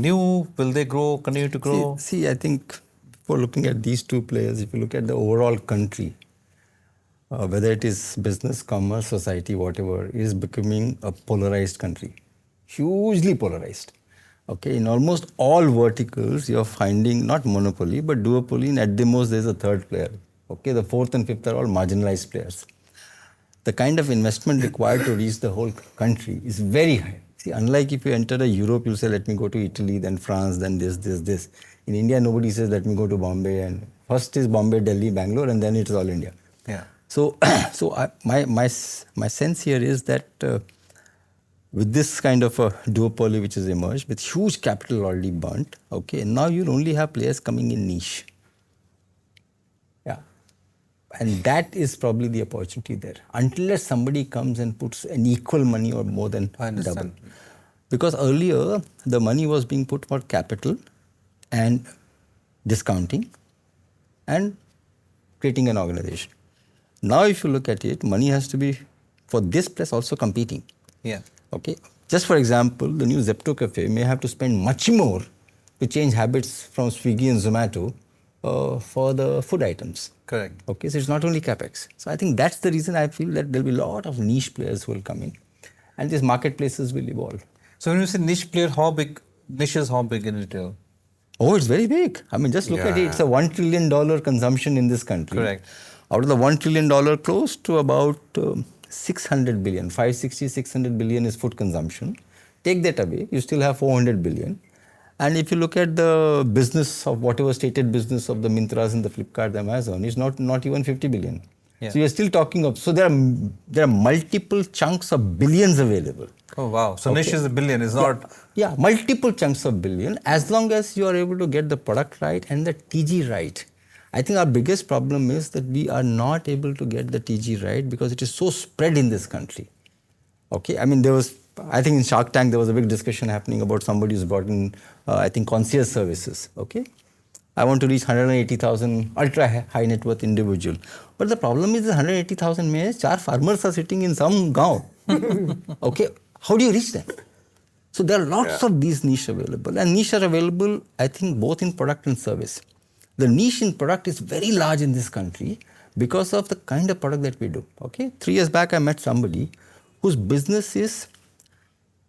new? Will they continue to grow? See, I think for looking at these two players, if you look at the overall country, whether it is business, commerce, society, whatever, is becoming a polarized country, hugely polarized. Okay, in almost all verticals, you're finding not monopoly, but duopoly, and at the most, there's a third player. Okay, the fourth and fifth are all marginalized players. The kind of investment required to reach the whole country is very high. See, unlike if you enter Europe, you'll say, let me go to Italy, then France, then this. In India, nobody says, let me go to Bombay. And first is Bombay, Delhi, Bangalore, and then it's all India. Yeah. So, my sense here is that with this kind of a duopoly which has emerged, with huge capital already burnt, okay, now you'll only have players coming in niche. Yeah. And that is probably the opportunity there. Unless somebody comes and puts an equal money or more than I understand. double. Because earlier, the money was being put for capital and discounting and creating an organization. Now, if you look at it, money has to be for this plus also competing. Yeah. Okay. Just for example, the new Zepto Cafe may have to spend much more to change habits from Swiggy and Zomato for the food items. Correct. Okay, so it's not only capex. So I think that's the reason I feel that there'll be a lot of niche players who will come in, and these marketplaces will evolve. So when you say niche player, niche is how big in retail? Oh, it's very big. I mean, just look at it. It's a $1 trillion consumption in this country. Correct. Out of the $1 trillion, close to about 600 billion, 560, 600 billion is food consumption. Take that away, you still have 400 billion. And if you look at the business of whatever stated business of the Mintras and the Flipkart, the Amazon, it's not even 50 billion. Yeah. So you're still talking of, so there are multiple chunks of billions available. Oh, wow. So niche is a billion, it's not... Yeah, multiple chunks of billion, as long as you are able to get the product right and the TG right. I think our biggest problem is that we are not able to get the TG right because it is so spread in this country. Okay, I mean, I think in Shark Tank, there was a big discussion happening about somebody who's brought in, I think, concierge services. Okay, I want to reach 180,000 ultra high net worth individual. But the problem is the 180,000 में 4 farmers are sitting in some गांव. Okay, how do you reach them? So there are lots of these niche available, and niche are available, I think, both in product and service. The niche in product is very large in this country because of the kind of product that we do. Okay, 3 years back I met somebody whose business is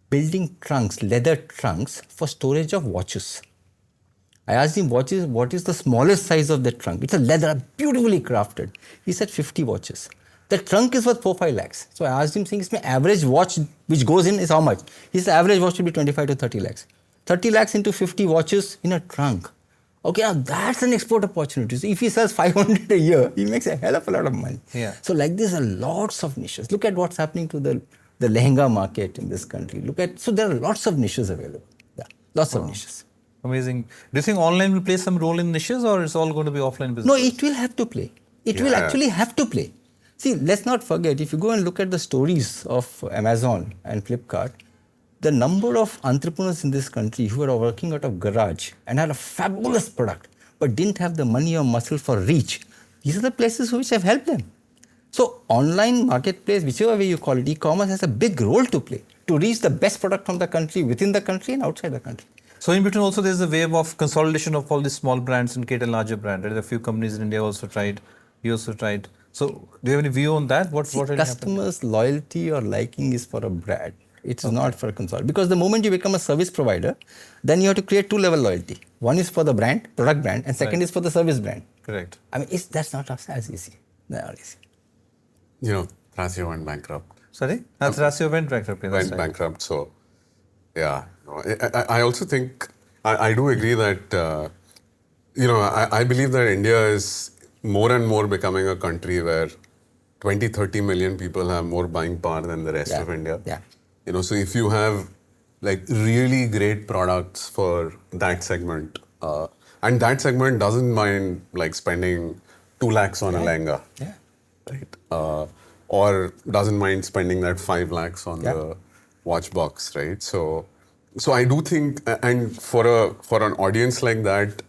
building trunks, leather trunks for storage of watches. I asked him what is the smallest size of the trunk. It's a leather, beautifully crafted. He said 50 watches. The trunk is worth 4-5 lakhs. So I asked him, saying, my average watch which goes in is how much? He said average watch should be 25 to 30 lakhs. 30 lakhs into 50 watches in a trunk. Okay, now that's an export opportunity. So if he sells 500 a year, he makes a hell of a lot of money. Yeah. So like this are lots of niches. Look at what's happening to the lehenga market in this country. So there are lots of niches available. Yeah, lots of niches. Amazing. Do you think online will play some role in niches, or it's all going to be offline business? No, it will have to play. It will actually have to play. See, let's not forget, if you go and look at the stories of Amazon and Flipkart, the number of entrepreneurs in this country who are working out of garage and had a fabulous product but didn't have the money or muscle for reach, these are the places which have helped them. So online marketplace, whichever way you call it, e-commerce has a big role to play to reach the best product from the country, within the country and outside the country. So in between also there's a wave of consolidation of all these small brands and create a larger brand. Right? A few companies in India also tried. You also tried. So do you have any view on that? What really customers' happened? loyalty or liking is for a brand. It's not for a consolidation. Because the moment you become a service provider, then you have to create 2-level loyalty. One is for the brand, product brand, and second is for the service brand. Correct. I mean, that's not as easy. Not easy. You know, Thrasio went bankrupt. Sorry? Thrasio went bankrupt. Went bankrupt. So, yeah. I also think, I do agree that, I believe that India is more and more becoming a country where 20-30 million people have more buying power than the rest of India. Yeah. So if you have like really great products for that segment, and that segment doesn't mind like spending 2 lakhs on a lehenga, right? Or doesn't mind spending that 5 lakhs on the watch box, right? So I do think, and for an audience like that,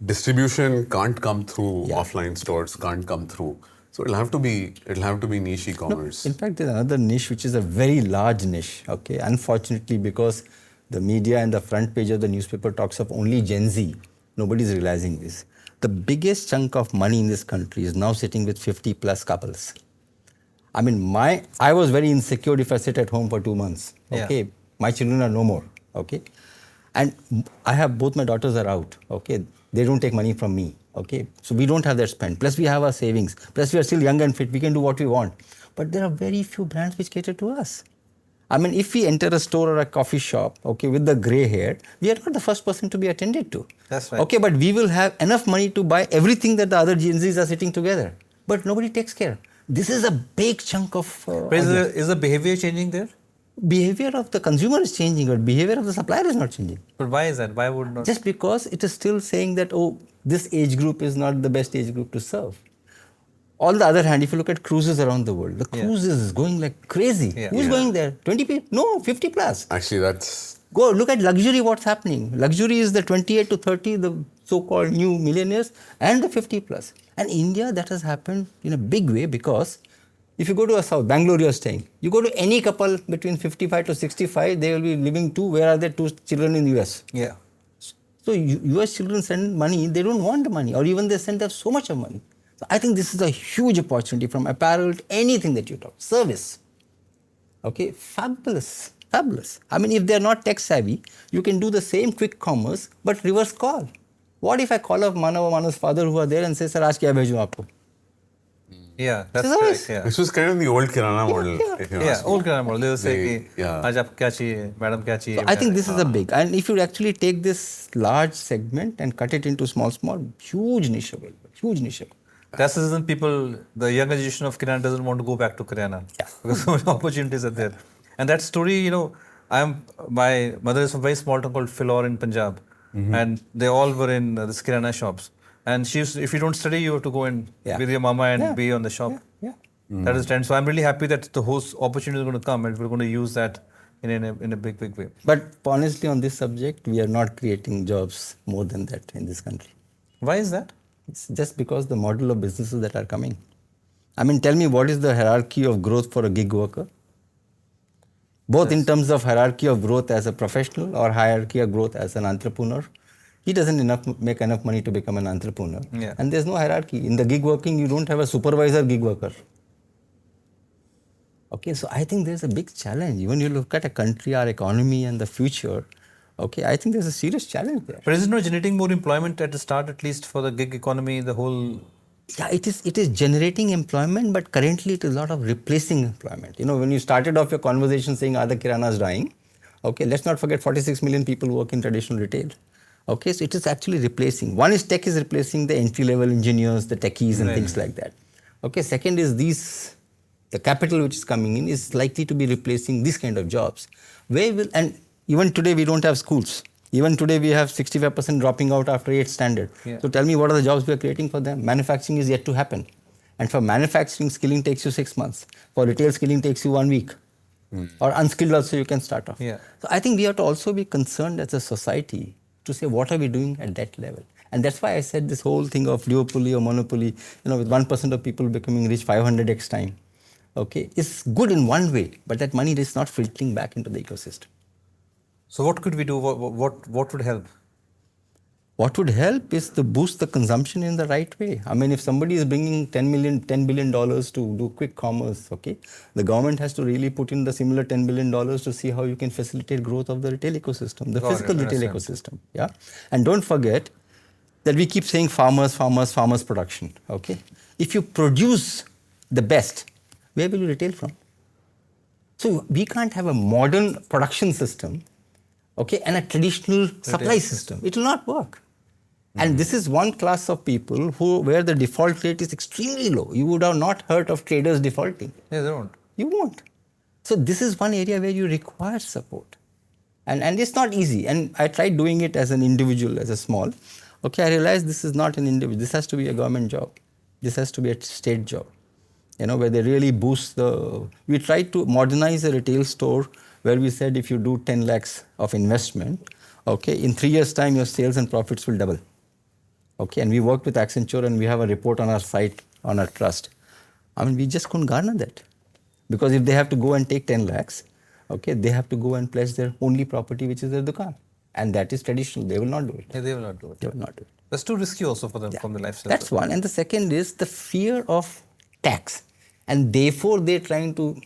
distribution can't come through offline stores, can't come through. So it'll have to be niche e-commerce. No, in fact, there's another niche which is a very large niche. Okay, unfortunately, because the media and the front page of the newspaper talks of only Gen Z, nobody's realizing this. The biggest chunk of money in this country is now sitting with 50+ couples. I mean, I was very insecure if I sit at home for 2 months. Okay, my children are no more. Okay, and I have both my daughters are out. Okay, they don't take money from me. Okay, so we don't have that spend. Plus we have our savings. Plus we are still young and fit. We can do what we want. But there are very few brands which cater to us. I mean, if we enter a store or a coffee shop, okay, with the grey hair, we are not the first person to be attended to. That's right. Okay, but we will have enough money to buy everything that the other Gen Zs are sitting together. But nobody takes care. This is a big chunk of... is the behavior changing there? Behavior of the consumer is changing, but behavior of the supplier is not changing. But why is that? Why would not? Just because it is still saying that, oh, this age group is not the best age group to serve. On the other hand, if you look at cruises around the world, the cruises is going like crazy. Who's going there? 20 people? No, 50+. Actually, that's... Go look at luxury, what's happening. Luxury is the 28 to 30, the so-called new millionaires, and the 50+. And India, that has happened in a big way because if you go to a south, Bangalore you are staying, you go to any couple between 55 to 65, they will be living where are their 2 children in the US? Yeah. So US children send money, they don't want the money, or even they send them so much of money. So I think this is a huge opportunity from apparel to anything that you talk, service. Okay, fabulous, fabulous. I mean, if they're not tech savvy, you can do the same quick commerce, but reverse call. What if I call up Manav or Manav's father who are there and say, sir, aaj kya bheju aapko? Yeah, that's correct. Yeah. This was kind of the old Kirana model. Yeah, old Kirana model. They will say, aaj aap kya chahiye, madam kya chahiye. So I think this is a big, and if you actually take this large segment and cut it into small, huge niche available, huge niche available. That's the reason people, the younger generation of Kirana doesn't want to go back to Kirana. Because so many opportunities are there. And that story, my mother is from a very small town called Philor in Punjab. And they all were in this Kirana shops. And she used, if you don't study, you have to go in with your mama and be on the shop. That is the trend. So I'm really happy that the whole opportunity is going to come and we're going to use that in a big, big way. But honestly, on this subject, we are not creating jobs more than that in this country. Why is that? It's just because the model of businesses that are coming. I mean, tell me, what is the hierarchy of growth for a gig worker? Both in terms of hierarchy of growth as a professional or hierarchy of growth as an entrepreneur. He doesn't make enough money to become an entrepreneur. Yeah. And there's no hierarchy. In the gig working, you don't have a supervisor gig worker. Okay, so I think there's a big challenge. When you look at a country, our economy and the future, okay, I think there's a serious challenge there. But is it not generating more employment at the start, at least for the gig economy, the whole? Yeah, it is generating employment, but currently it is a lot of replacing employment. You know, when you started off your conversation saying, are the Kiranas dying? Okay, let's not forget 46 million people work in traditional retail. Okay, so it is actually replacing. One is tech is replacing the entry-level engineers, the techies and things like that. Okay, second is the capital which is coming in is likely to be replacing these kind of jobs. And even today we don't have schools. Even today we have 65% dropping out after 8th standard. Yeah. So tell me, what are the jobs we are creating for them? Manufacturing is yet to happen. And for manufacturing, skilling takes you 6 months. For retail, skilling takes you 1 week. Or unskilled also you can start off. Yeah. So I think we have to also be concerned as a society to say, what are we doing at that level? And that's why I said this whole thing of duopoly or monopoly, you know, with 1% of people becoming rich 500x time, okay, is good in one way, but that money is not filtering back into the ecosystem. So what could we do? What would help? What would help is to boost the consumption in the right way. I mean, if somebody is bringing $10 billion to do quick commerce, okay, the government has to really put in the similar $10 billion to see how you can facilitate growth of the retail ecosystem, the physical retail ecosystem. Yeah, and don't forget that we keep saying farmers production. Okay, if you produce the best, where will you retail from? So we can't have a modern production system, okay, and a traditional supply system. It will not work. And this is one class of people where the default rate is extremely low. You would have not heard of traders defaulting. Yeah, they don't. You won't. So this is one area where you require support. And it's not easy. And I tried doing it as an individual, as a small. Okay, I realized this is not an individual. This has to be a government job. This has to be a state job. You know, where they really boost we tried to modernize a retail store where we said if you do 10 lakhs of investment, okay, in 3 years' time, your sales and profits will double. Okay, and we worked with Accenture and we have a report on our site, on our trust. I mean, we just couldn't garner that. Because if they have to go and take 10 lakhs, okay, they have to go and pledge their only property, which is their dukaan. And that is traditional. They will not do it. Yeah, they will not do it. They will not do it. That's too risky also for them from the lifestyle. That's one. And the second is the fear of tax. And therefore, they're trying to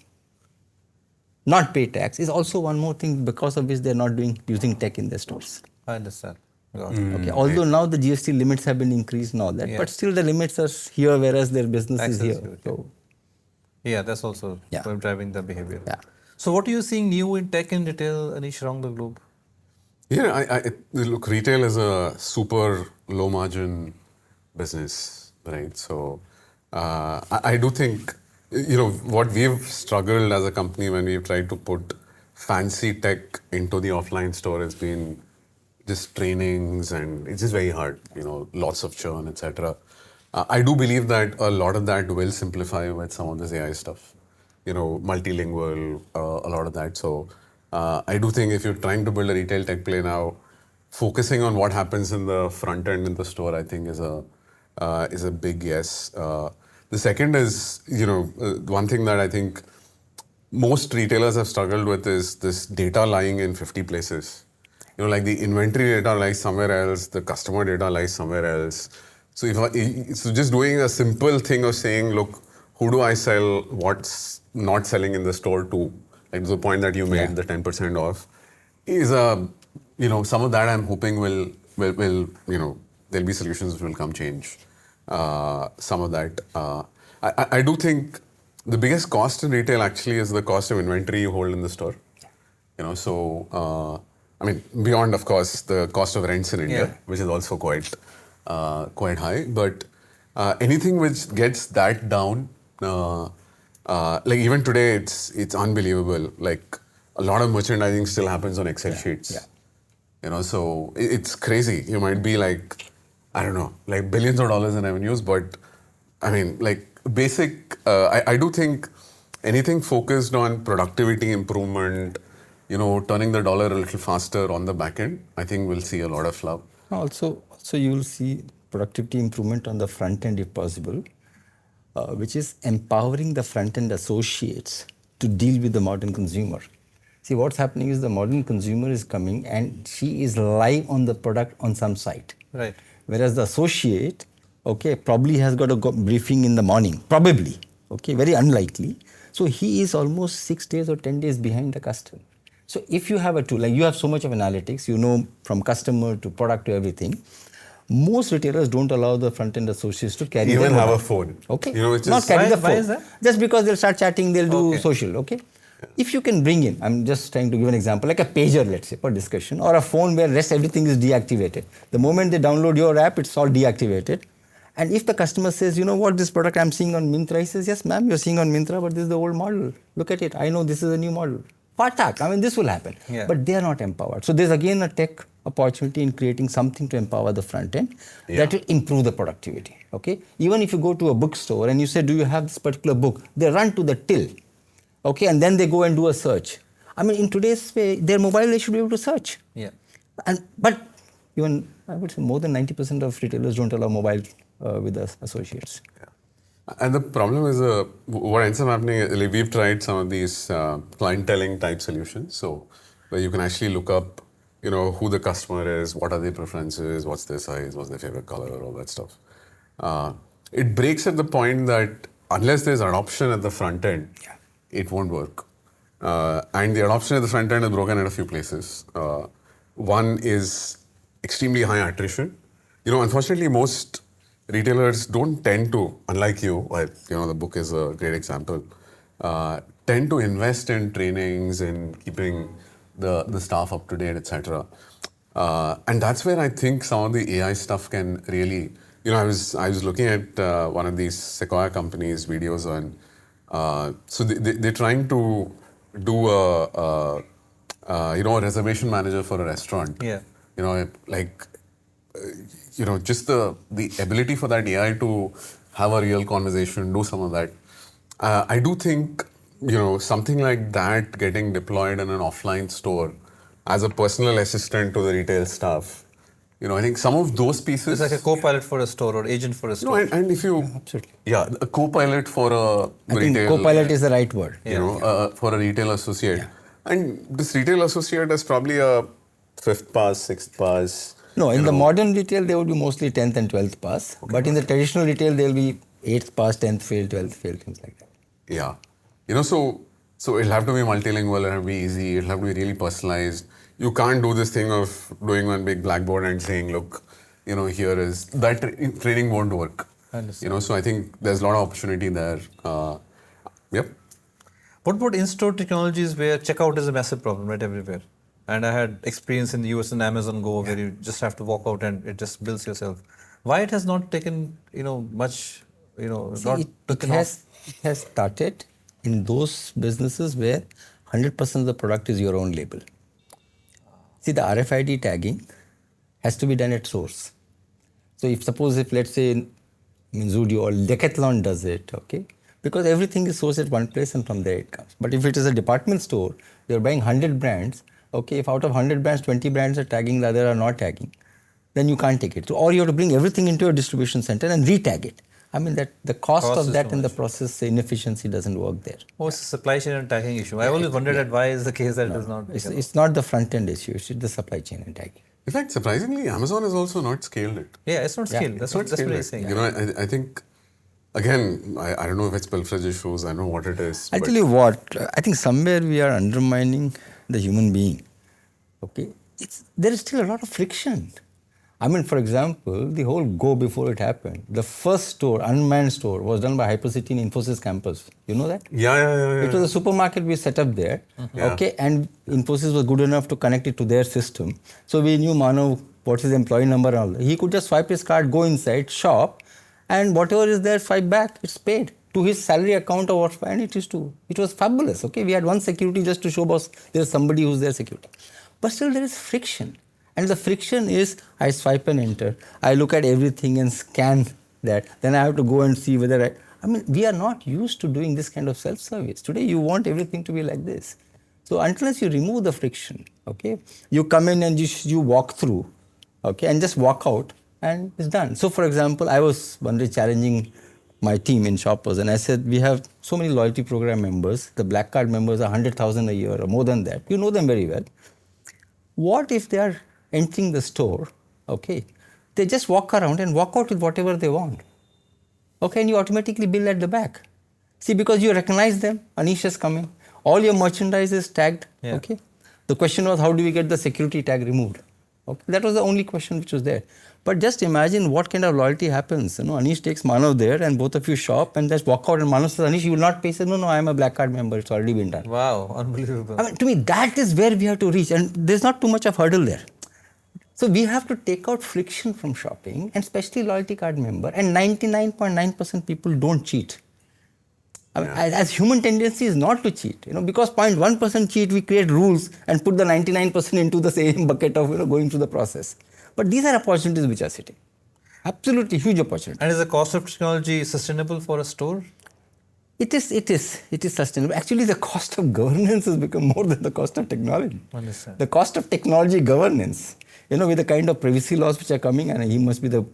not pay tax is also one more thing because of which they're not using tech in their stores. I understand. Okay. Although now the GST limits have been increased and all that, but still the limits are here, whereas their business is here. So, yeah, that's also driving the behavior. Yeah. So what are you seeing new in tech and retail, Aneesh, around the globe? Yeah, look, retail is a super low margin business, right? So I do think, you know, what we've struggled as a company when we've tried to put fancy tech into the offline store has been just trainings, and it's just very hard, you know, lots of churn, etc. I do believe that a lot of that will simplify with some of this AI stuff, you know, multilingual, a lot of that. So I do think if you're trying to build a retail tech play now, focusing on what happens in the front end in the store, I think is a big yes. The second is, you know, one thing that I think most retailers have struggled with is this data lying in 50 places. You know, like the inventory data lies somewhere else, the customer data lies somewhere else. So so just doing a simple thing of saying, look, who do I sell, what's not selling in the store to, like the point that you made, the 10% off, is you know, some of that I'm hoping will you know, there'll be solutions which will come change some of that. I do think the biggest cost in retail actually is the cost of inventory you hold in the store. You know, so I mean, beyond, of course, the cost of rents in India, which is also quite high. But anything which gets that down, like even today, it's unbelievable. Like a lot of merchandising still happens on Excel sheets. Yeah. You know, so it's crazy. You might be like, I don't know, like billions of dollars in revenues, but I mean, like basic. I do think anything focused on productivity improvement, you know, turning the dollar a little faster on the back end, I think we'll see a lot of love. Also you will see productivity improvement on the front end if possible, which is empowering the front end associates to deal with the modern consumer. See, what's happening is the modern consumer is coming and she is live on the product on some site. Right. Whereas the associate, okay, probably has got a briefing in the morning, probably, okay, very unlikely. So he is almost 6 days or 10 days behind the customer. So if you have a tool, like you have so much of analytics, you know from customer to product to everything, most retailers don't allow the front-end associates to carry Even their have a mobile. phone. Okay, You know, it's not just, carry the phone. Why is that? Just because they'll start chatting, they'll do Okay. social, okay? If you can bring in, I'm just trying to give an example, like a pager, let's say, for discussion, or a phone where rest everything is deactivated. The moment they download your app, it's all deactivated. And if the customer says, you know what, this product I'm seeing on Myntra, he says, yes, ma'am, you're seeing on Myntra, but this is the old model. Look at it. I know this is a new model. Patak, I mean, this will happen. Yeah. But they are not empowered. So there's again a tech opportunity in creating something to empower the front end that will improve the productivity. Okay. Even if you go to a bookstore and you say, do you have this particular book? They run to the till. Okay, and then they go and do a search. I mean, in today's way, their mobile, they should be able to search. Yeah. But even, I would say more than 90% of retailers don't allow mobile with the associates. And the problem is, what ends up happening, like we've tried some of these clienteling type solutions. So where you can actually look up, you know, who the customer is, what are their preferences, what's their size, what's their favorite color, all that stuff. It breaks at the point that unless there's adoption at the front end, it won't work. And the adoption at the front end is broken at a few places. One is extremely high attrition. You know, unfortunately, most retailers don't tend to, unlike you, you know, the book is a great example, tend to invest in trainings and keeping the staff up to date, etc. And that's where I think some of the AI stuff can really, you know, I was looking at one of these Sequoia companies' videos on, so they're trying to do a you know, a reservation manager for a restaurant. Yeah. You know, like, you know, just the ability for that AI to have a real conversation, do some of that. I do think, you know, something like that getting deployed in an offline store as a personal assistant to the retail staff, you know, I think some of those pieces... It's like a co-pilot for a store or agent for a store. No, and if you... Absolutely. Yeah, a co-pilot for a I think retail... co-pilot is the right word. You know, for a retail associate. Yeah. And this retail associate is probably a 5th pass, 6th pass. No, in the modern retail, they would be mostly 10th and 12th pass. Okay. But in the traditional retail, they'll be 8th pass, 10th fail, 12th fail, things like that. Yeah. You know, so it'll have to be multilingual, it'll have to be easy, it'll have to be really personalized. You can't do this thing of doing one big blackboard and saying, look, you know, here is... That training won't work. I understand. You know, so I think there's a lot of opportunity there. Yep. What about in-store technologies where checkout is a massive problem, right, everywhere? And I had experience in the US and Amazon Go where you just have to walk out and it just builds yourself. Why it has not taken, you know, much, you know, See, not it taken off? has started in those businesses where 100% of the product is your own label. See, the RFID tagging has to be done at source. So if let's say Zudio or Decathlon does it, okay? Because everything is sourced at one place and from there it comes. But if it is a department store, you're buying 100 brands, okay, if out of 100 brands, 20 brands are tagging, the other are not tagging, then you can't take it. So, or you have to bring everything into a distribution center and re-tag it. I mean, that the cost Cost of is that so and the much. process inefficiency doesn't work there. Oh, it's a supply chain and tagging issue. I always wondered that why is the case that it is not taken off. It's not the front end issue, it's the supply chain and tagging. In fact, surprisingly, Amazon has also not scaled it. Yeah, it's not scaled. That's what he's saying. You know, I think, again, I don't know if it's pilferage issues, I don't know what it is. I'll tell you what, I think somewhere we are undermining the human being. Okay? There is still a lot of friction. I mean, for example, the whole Go before it happened, the first store, unmanned store, was done by Hypercity in Infosys campus. You know that? Yeah. It was a supermarket we set up there, okay, and Infosys was good enough to connect it to their system. So we knew Manav, what's his employee number and all that. He could just swipe his card, go inside, shop, and whatever is there, swipe back, it's paid to his salary account or what, and it was fabulous, okay. We had one security just to show boss there's somebody who's there security. But still there is friction. And the friction is, I swipe and enter, I look at everything and scan that, then I have to go and see whether I mean, we are not used to doing this kind of self-service. Today, you want everything to be like this. So unless you remove the friction, okay, you come in and you walk through, okay, and just walk out, and it's done. So for example, I was one day challenging my team in Shoppers, and I said, we have so many loyalty program members. The black card members are 100,000 a year or more than that. You know them very well. What if they are entering the store, okay? They just walk around and walk out with whatever they want. Okay, and you automatically bill at the back. See, because you recognize them, Aneesh is coming. All your merchandise is tagged, okay? The question was, how do we get the security tag removed? Okay, that was the only question which was there. But just imagine what kind of loyalty happens. You know, Aneesh takes Manav there and both of you shop and just walk out and Manav says, Aneesh, you will not pay. He says, no, I am a black card member. It's already been done. Wow, unbelievable. I mean, to me, that is where we have to reach. And there's not too much of hurdle there. So we have to take out friction from shopping, and especially loyalty card member. And 99.9% people don't cheat. I mean, as human tendency is not to cheat, you know, because 0.1% cheat, we create rules and put the 99% into the same bucket of, you know, going through the process. But these are opportunities which are sitting. Absolutely huge opportunity. And is the cost of technology sustainable for a store? It is sustainable. Actually, the cost of governance has become more than the cost of technology. Understand. The cost of technology governance, you know, with the kind of privacy laws which are coming, and he must be the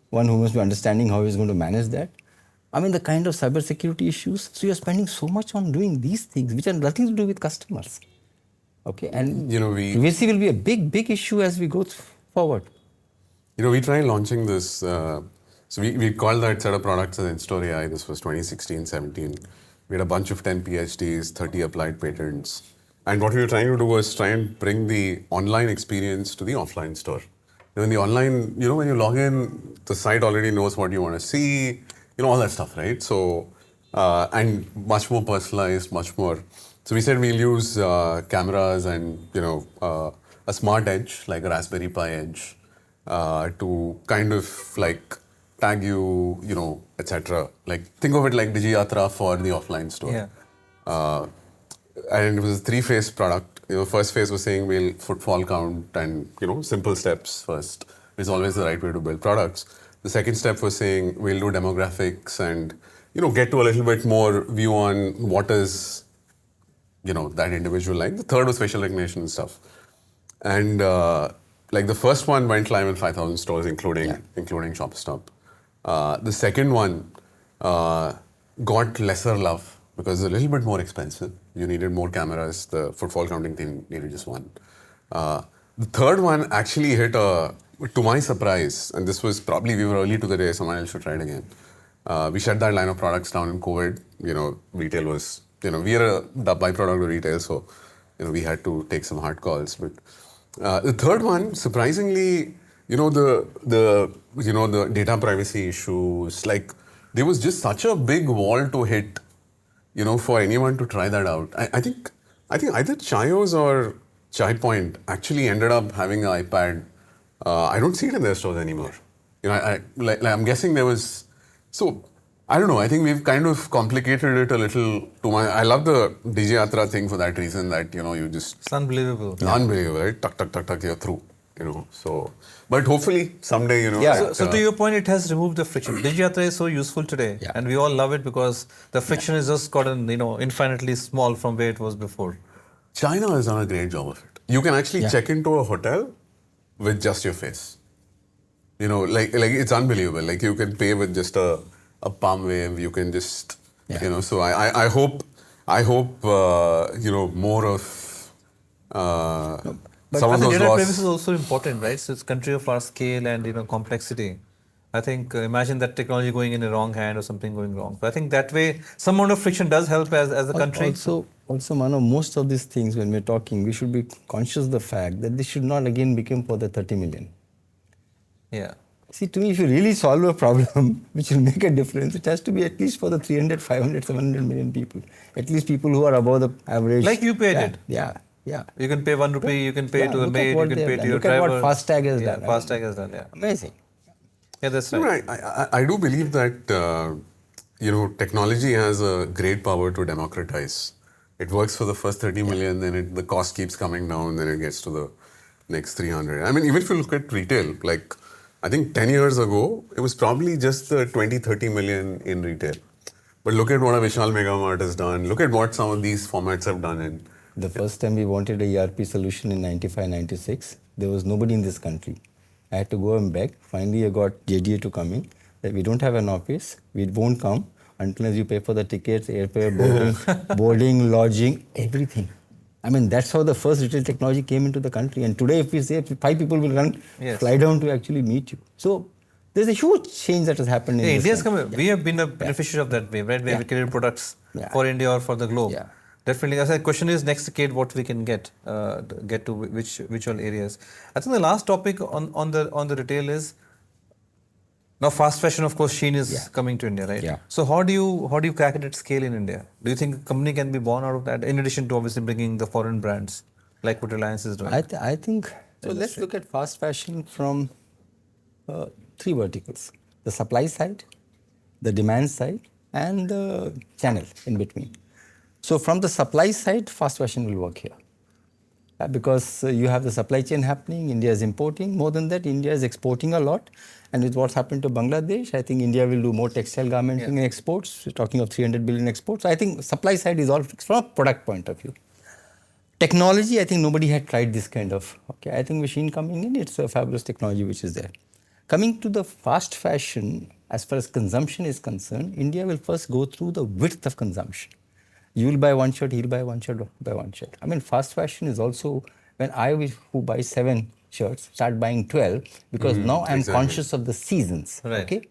one who must be understanding how he's going to manage that. I mean, the kind of cybersecurity issues. So you're spending so much on doing these things which have nothing to do with customers. Okay, and privacy will be a big issue as we go forward. You know, we tried launching this. So we called that set of products as In-Store AI. This was 2016-17. We had a bunch of 10 PhDs, 30 applied patents. And what we were trying to do was try and bring the online experience to the offline store. You know, in the online, you know, when you log in, the site already knows what you want to see, you know, all that stuff, right? So, and much more personalized, much more. So we said we'll use cameras and, you know, a smart edge, like a Raspberry Pi edge, to kind of like tag you, you know, etc. Like, think of it like Digiyatra for the offline store. Yeah. And it was a 3-phase product. You know, first phase was saying we'll footfall count and, you know, simple steps first. It's always the right way to build products. The second step was saying we'll do demographics and, you know, get to a little bit more view on what is, you know, that individual like. The third was facial recognition and stuff. And like the first one went live in 5,000 stores, including ShopStop. The second one got lesser love because it's a little bit more expensive. You needed more cameras. The footfall counting thing needed just one. The third one actually hit to my surprise, and this was probably, we were early to the day, someone else should try it again. We shut that line of products down in COVID. You know, retail was, you know, we are the byproduct of retail, so, you know, we had to take some hard calls. But the third one, surprisingly, you know, the data privacy issues, like there was just such a big wall to hit, you know, for anyone to try that out. I think either Chayo's or Chai Point actually ended up having an iPad. I don't see it in their stores anymore. You know, I'm guessing there was. So I don't know. I think we've kind of complicated it a little too much. I love the Digiyatra thing for that reason, that, you know, you just. It's unbelievable. Unbelievable, right? Tuck, you're through. You know, so. But hopefully someday, you know. Yeah. So to your point, it has removed the friction. Digiyatra is so useful today, and we all love it because the friction has just gotten, you know, infinitely small from where it was before. China has done a great job of it. You can actually check into a hotel with just your face. You know, like it's unbelievable. Like you can pay with just a palm wave. You can just, you know. So I hope you know, more of But some of those data laws. privacy is also important, right? So it's a country of our scale and, you know, complexity. I think imagine that technology going in the wrong hand or something going wrong. So I think that way some amount of friction does help as a country. Also, Manav, most of these things when we're talking, we should be conscious of the fact that this should not again become for the 30 million. Yeah. See, to me, if you really solve a problem which will make a difference, it has to be at least for the 300, 500, 700 million people. At least people who are above the average. Like you paid it. Yeah. You can pay 1 rupee, you can pay to the look at maid, what you can they pay have to done. your Look at driver. what FASTag has done. FASTag has done, yeah. Amazing. Yeah, that's right. You know, I do believe that, you know, technology has a great power to democratize. It works for the first 30 million, then the cost keeps coming down, then it gets to the next 300. I mean, even if you look at retail, like, I think 10 years ago, it was probably just the 20, 30 million in retail. But look at what a Vishal Mega Mart has done. Look at what some of these formats have done. The first time we wanted a ERP solution in 95, 96, there was nobody in this country. I had to go and beg. Finally, I got JDA to come in. That we don't have an office. We won't come unless you pay for the tickets, airfare, boarding, lodging, everything. I mean, that's how the first retail technology came into the country. And today, if we say 5 people will fly down to actually meet you. So there's a huge change that has happened in India's we have been a beneficiary of that wave, right? Where we created products for India or for the globe. Yeah. Definitely. The question is next decade what we can get to which all areas. I think the last topic on the retail is now fast fashion. Of course, Shein is coming to India, right? Yeah. So how do you crack it at scale in India? Do you think a company can be born out of that? In addition to obviously bringing the foreign brands like what Reliance is doing. I think so. Let's look at fast fashion from 3 verticals: the supply side, the demand side, and the channel in between. So from the supply side, fast fashion will work here. Because you have the supply chain happening, India is importing. More than that, India is exporting a lot. And with what's happened to Bangladesh, I think India will do more textile garmenting exports. We're talking of 300 billion exports. So I think supply side is all fixed from a product point of view. Technology, I think nobody had tried this kind of. I think machine coming in, it's a fabulous technology which is there. Coming to the fast fashion, as far as consumption is concerned, India will first go through the width of consumption. You will buy one shirt, he'll buy one shirt, buy one shirt. I mean, fast fashion is also when who buy 7 shirts, start buying 12, because now I'm conscious of the seasons. Right. Okay?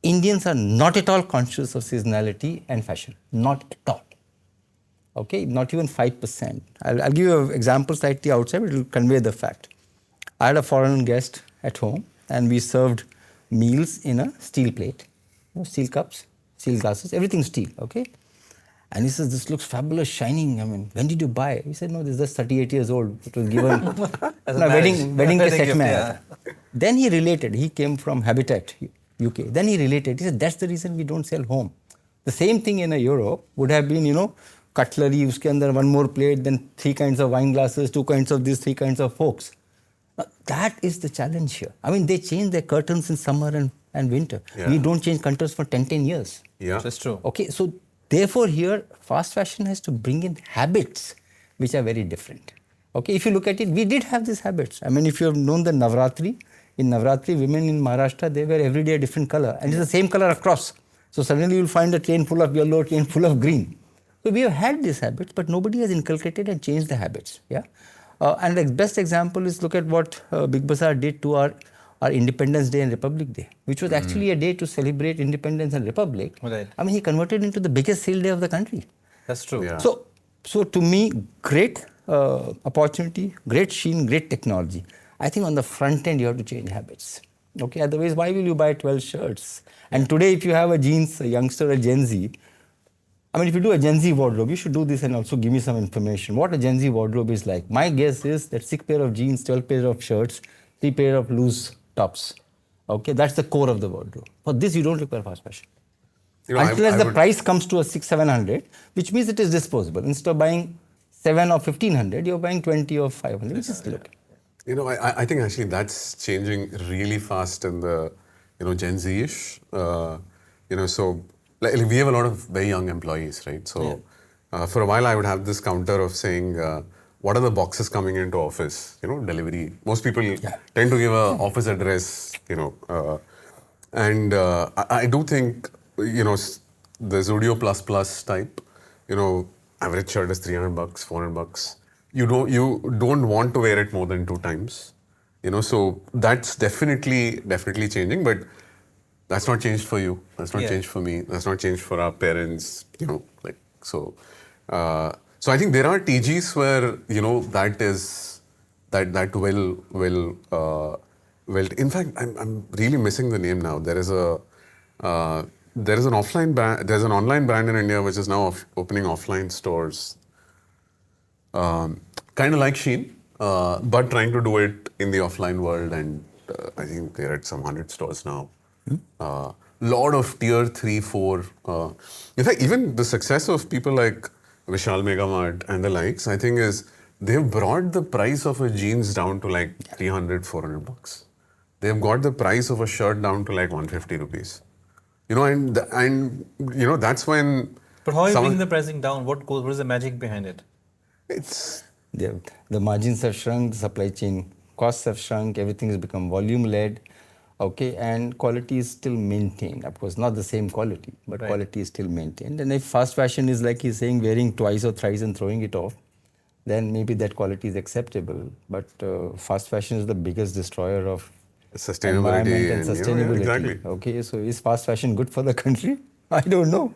Indians are not at all conscious of seasonality and fashion. Not at all. Okay? Not even 5%. I'll give you an example slightly outside, but it will convey the fact. I had a foreign guest at home, and we served meals in a steel plate. Steel cups, steel glasses, everything steel. Okay? And he says, this looks fabulous, shining. I mean, when did you buy it? He said, no, this is just 38 years old. It was given as a wedding set man. Then he related. He came from Habitat, UK. Then he related. He said, that's the reason we don't sell home. The same thing in Europe would have been, cutlery, uske andar one more plate, then 3 kinds of wine glasses, 2 kinds of this, 3 kinds of forks. Now, that is the challenge here. I mean, they change their curtains in summer and winter. Yeah. We don't change curtains for 10 years. Yeah. That's true. Okay, so therefore, here, fast fashion has to bring in habits which are very different. Okay, if you look at it, we did have these habits. I mean, if you have known the Navratri, in Navratri, women in Maharashtra, they wear every day a different color, and it's the same color across. So suddenly you'll find a train full of yellow, a train full of green. So we have had these habits, but nobody has inculcated and changed the habits. Yeah, and the best example is look at what Big Bazaar did to our Independence Day and Republic Day, which was actually a day to celebrate independence and republic. Right. I mean, he converted into the biggest sale day of the country. That's true. Yeah. So to me, great opportunity, great Shein, great technology. I think on the front end, you have to change habits. Okay, otherwise, why will you buy 12 shirts? And today, if you have a youngster, a Gen Z, I mean, if you do a Gen Z wardrobe, you should do this and also give me some information. What a Gen Z wardrobe is like. My guess is that 6 pair of jeans, 12 pair of shirts, 3 pair of loose tops. Okay, that's the core of the wardrobe. For this, you don't require fast fashion. Until the price comes to a 600-700, which means it is disposable. Instead of buying 7 or 1500, you're buying 20 or 500, which is look. I think actually that's changing really fast in the, Gen Z-ish. So like we have a lot of very young employees, right? So for a while I would have this counter of saying, what are the boxes coming into office? Delivery. Most people tend to give an office address, and I do think, the Zudio plus type, average shirt is $300, $400. You don't want to wear it more than 2 times, so that's definitely changing, but that's not changed for you. That's not changed for me. That's not changed for our parents, so I think there are TGs where, that will, in fact, I'm really missing the name now. There is an offline brand, there's an online brand in India which is now opening offline stores. Kind of like Shein, but trying to do it in the offline world, and I think they're at some 100 stores now. Lot of tier 3, 4. In fact, even the success of people like Vishal Mega Mart and the likes, I think is they've brought the price of a jeans down to like $300, $400. They've got the price of a shirt down to like 150 rupees. And that's when. But how are you bringing the pricing down? What is the magic behind it? The margins have shrunk, the supply chain costs have shrunk, everything has become volume-led, okay, and quality is still maintained. Of course, not the same quality, but Right. quality is still maintained. And if fast fashion is like he's saying, wearing twice or thrice and throwing it off, then maybe that quality is acceptable. But fast fashion is the biggest destroyer of Sustainability environment and and, yeah, sustainability. exactly. Okay, so is fast fashion good for the country? I don't know.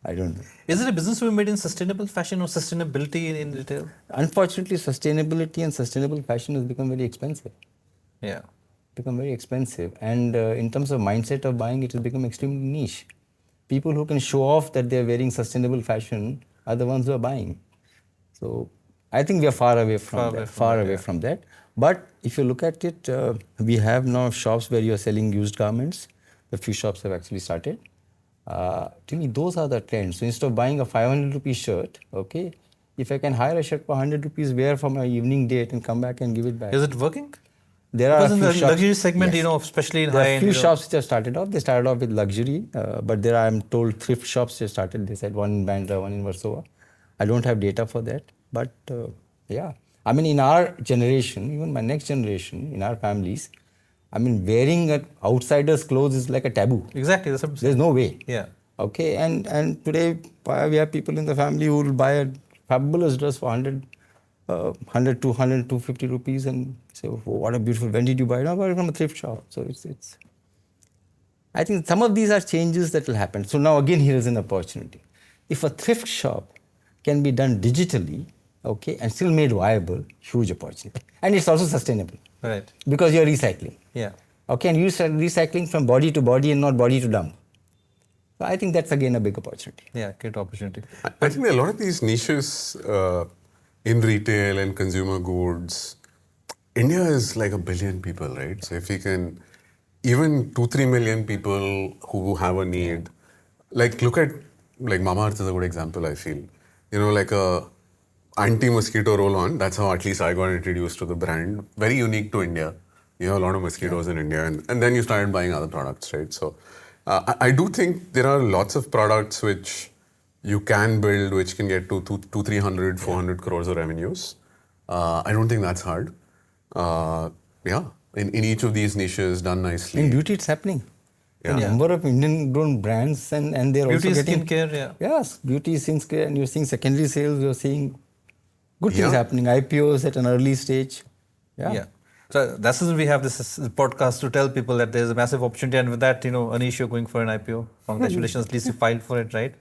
I don't know. Is it a business to be made in sustainable fashion or sustainability in retail? Unfortunately, sustainability and sustainable fashion has become very expensive. Yeah. Become very expensive, and in terms of mindset of buying, it has become extremely niche. People who can show off that they are wearing sustainable fashion are the ones who are buying. So I think we are far away from that. Far away from that. But if you look at it, we have now shops where you are selling used garments. The few shops have actually started. To me, those are the trends. So instead of buying a 500 rupee shirt, okay, if I can hire a shirt for 100 rupees, wear for my evening date and come back and give it back. Is it working? There are Because a in few the shops, luxury segment, yes. you know, especially in There are high-end, few you know, shops which have started off. They started off with luxury, but there are, I'm told, thrift shops just started. They said one in Bandra, one in Warsaw. I don't have data for that, but yeah. I mean, in our generation, even my next generation, in our families, I mean, wearing an outsider's clothes is like a taboo. exactly. That's what I'm There's saying. no way. Yeah. Okay, and today we have people in the family who will buy a fabulous dress for 100, 200, 250 rupees and say, oh, what a beautiful, when did you buy it? I bought it from a thrift shop. So it's, I think some of these are changes that will happen. So now again, here is an opportunity. If a thrift shop can be done digitally, okay, and still made viable, huge opportunity. And it's also sustainable. Right. Because you're recycling. Yeah. Okay, and you're recycling from body to body and not body to dump. So I think that's again a big opportunity. Yeah, great opportunity. I think a lot of these niches in retail and consumer goods, India is like 1 billion people, right? So if we can, even 2-3 million people who have a need, like look at, like Mamaearth is a good example, I feel. You know, like a anti-mosquito roll-on, that's how at least I got introduced to the brand. Very unique to India. You have a lot of mosquitoes in India, and then you started buying other products, right? So I do think there are lots of products which you can build, which can get to 300, 400 crores of revenues. I don't think that's hard. Yeah, in each of these niches, done nicely. In beauty, it's happening. Yeah. The number of Indian-grown brands and they're Beauty, also getting... skincare, yeah. Yes, beauty, skincare, and you're seeing secondary sales, you're seeing good things Yeah. happening, IPOs at an early stage. Yeah. So that's the reason we have this podcast to tell people that there's a massive opportunity. And with that, you know, Aneesh, you're going for an IPO. Congratulations, at least you filed for it, right?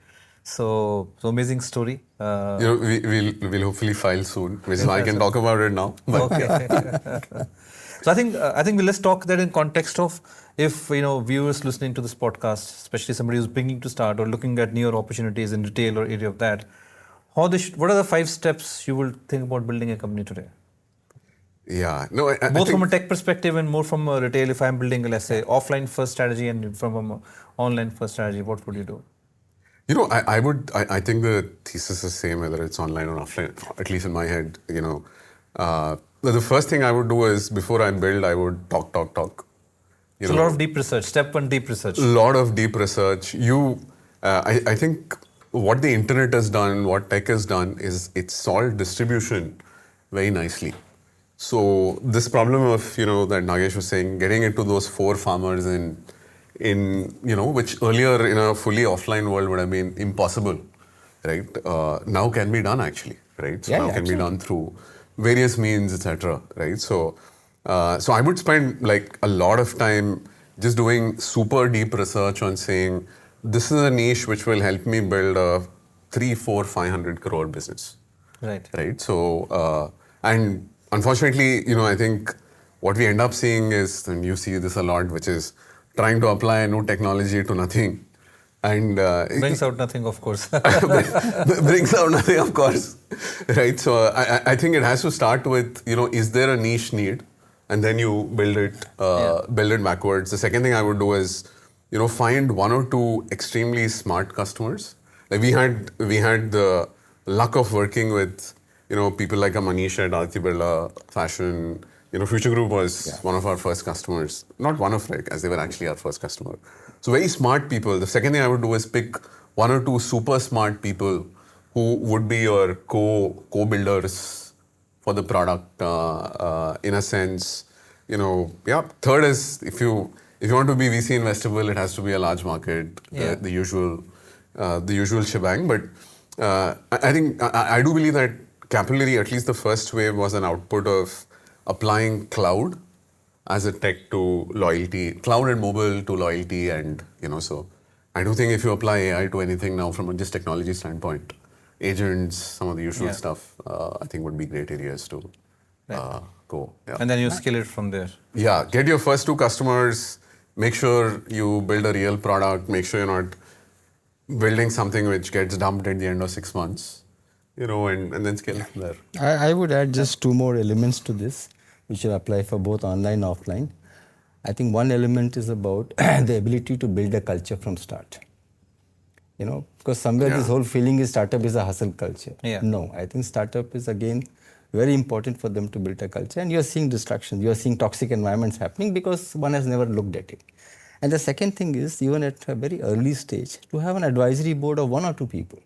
So amazing story. You know, we'll hopefully file soon, which is why I can talk about it now. But Okay. So I think let's talk that in context of if you know viewers listening to this podcast, especially somebody who's bringing to start or looking at newer opportunities in retail or area of that, what are the 5 steps you will think about building a company today? yeah, no, I Both think, from a tech perspective and more from a retail. If I'm building, let's say, offline first strategy and from an online first strategy, what would you do? you know, I think the thesis is the same whether it's online or offline, at least in my head, you know. The first thing I would do is before I build, I would talk. You So a know, lot of deep research, step 1 deep research. a lot of deep research. I think what the internet has done, what tech has done is it's solved distribution very nicely. So this problem of, you know, that Nagesh was saying, getting into those 4 farmers in you know, which earlier in a fully offline world would have been impossible, right? Now can be done actually, right? So Yeah, now yeah, can be absolutely. done through various means, etc. Right? So I would spend like a lot of time just doing super deep research on saying this is a niche which will help me build a 3, 4, 500 crore business. Right. Right. So and unfortunately, you know, I think what we end up seeing is, and you see this a lot, which is trying to apply a new technology to nothing. And Brings out nothing, of course. brings out nothing, of course, right? So I think it has to start with, you know, is there a niche need, and then you build it backwards. The second thing I would do is, you know, find 1 or 2 extremely smart customers. Like we had the luck of working with, you know, people like Manish at Aditya Birla Fashion. You know, Future Group was one of our first customers. Not one of, like, as they were actually our first customer. So very smart people. The second thing I would do is pick 1 or 2 super smart people who would be your co-builders for the product in a sense. Yeah. Third is if you want to be VC investable, it has to be a large market, the usual shebang. But I think I do believe that capillary, at least the first wave, was an output of applying cloud as a tech to loyalty, cloud and mobile to loyalty, and so I do think if you apply AI to anything now from a just technology standpoint, agents, some of the usual stuff, I think would be great areas to go. Yeah. And then you scale it from there. Yeah, get your first 2 customers, make sure you build a real product, make sure you're not building something which gets dumped at the end of 6 months, and then scale it from there. I would add just 2 more elements to this, which will apply for both online and offline. I think one element is about the ability to build a culture from start. Because somewhere this whole feeling is startup is a hustle culture. Yeah. No, I think startup is again very important for them to build a culture. And you're seeing distractions, you're seeing toxic environments happening because one has never looked at it. And the second thing is, even at a very early stage, to have an advisory board of 1 or 2 people,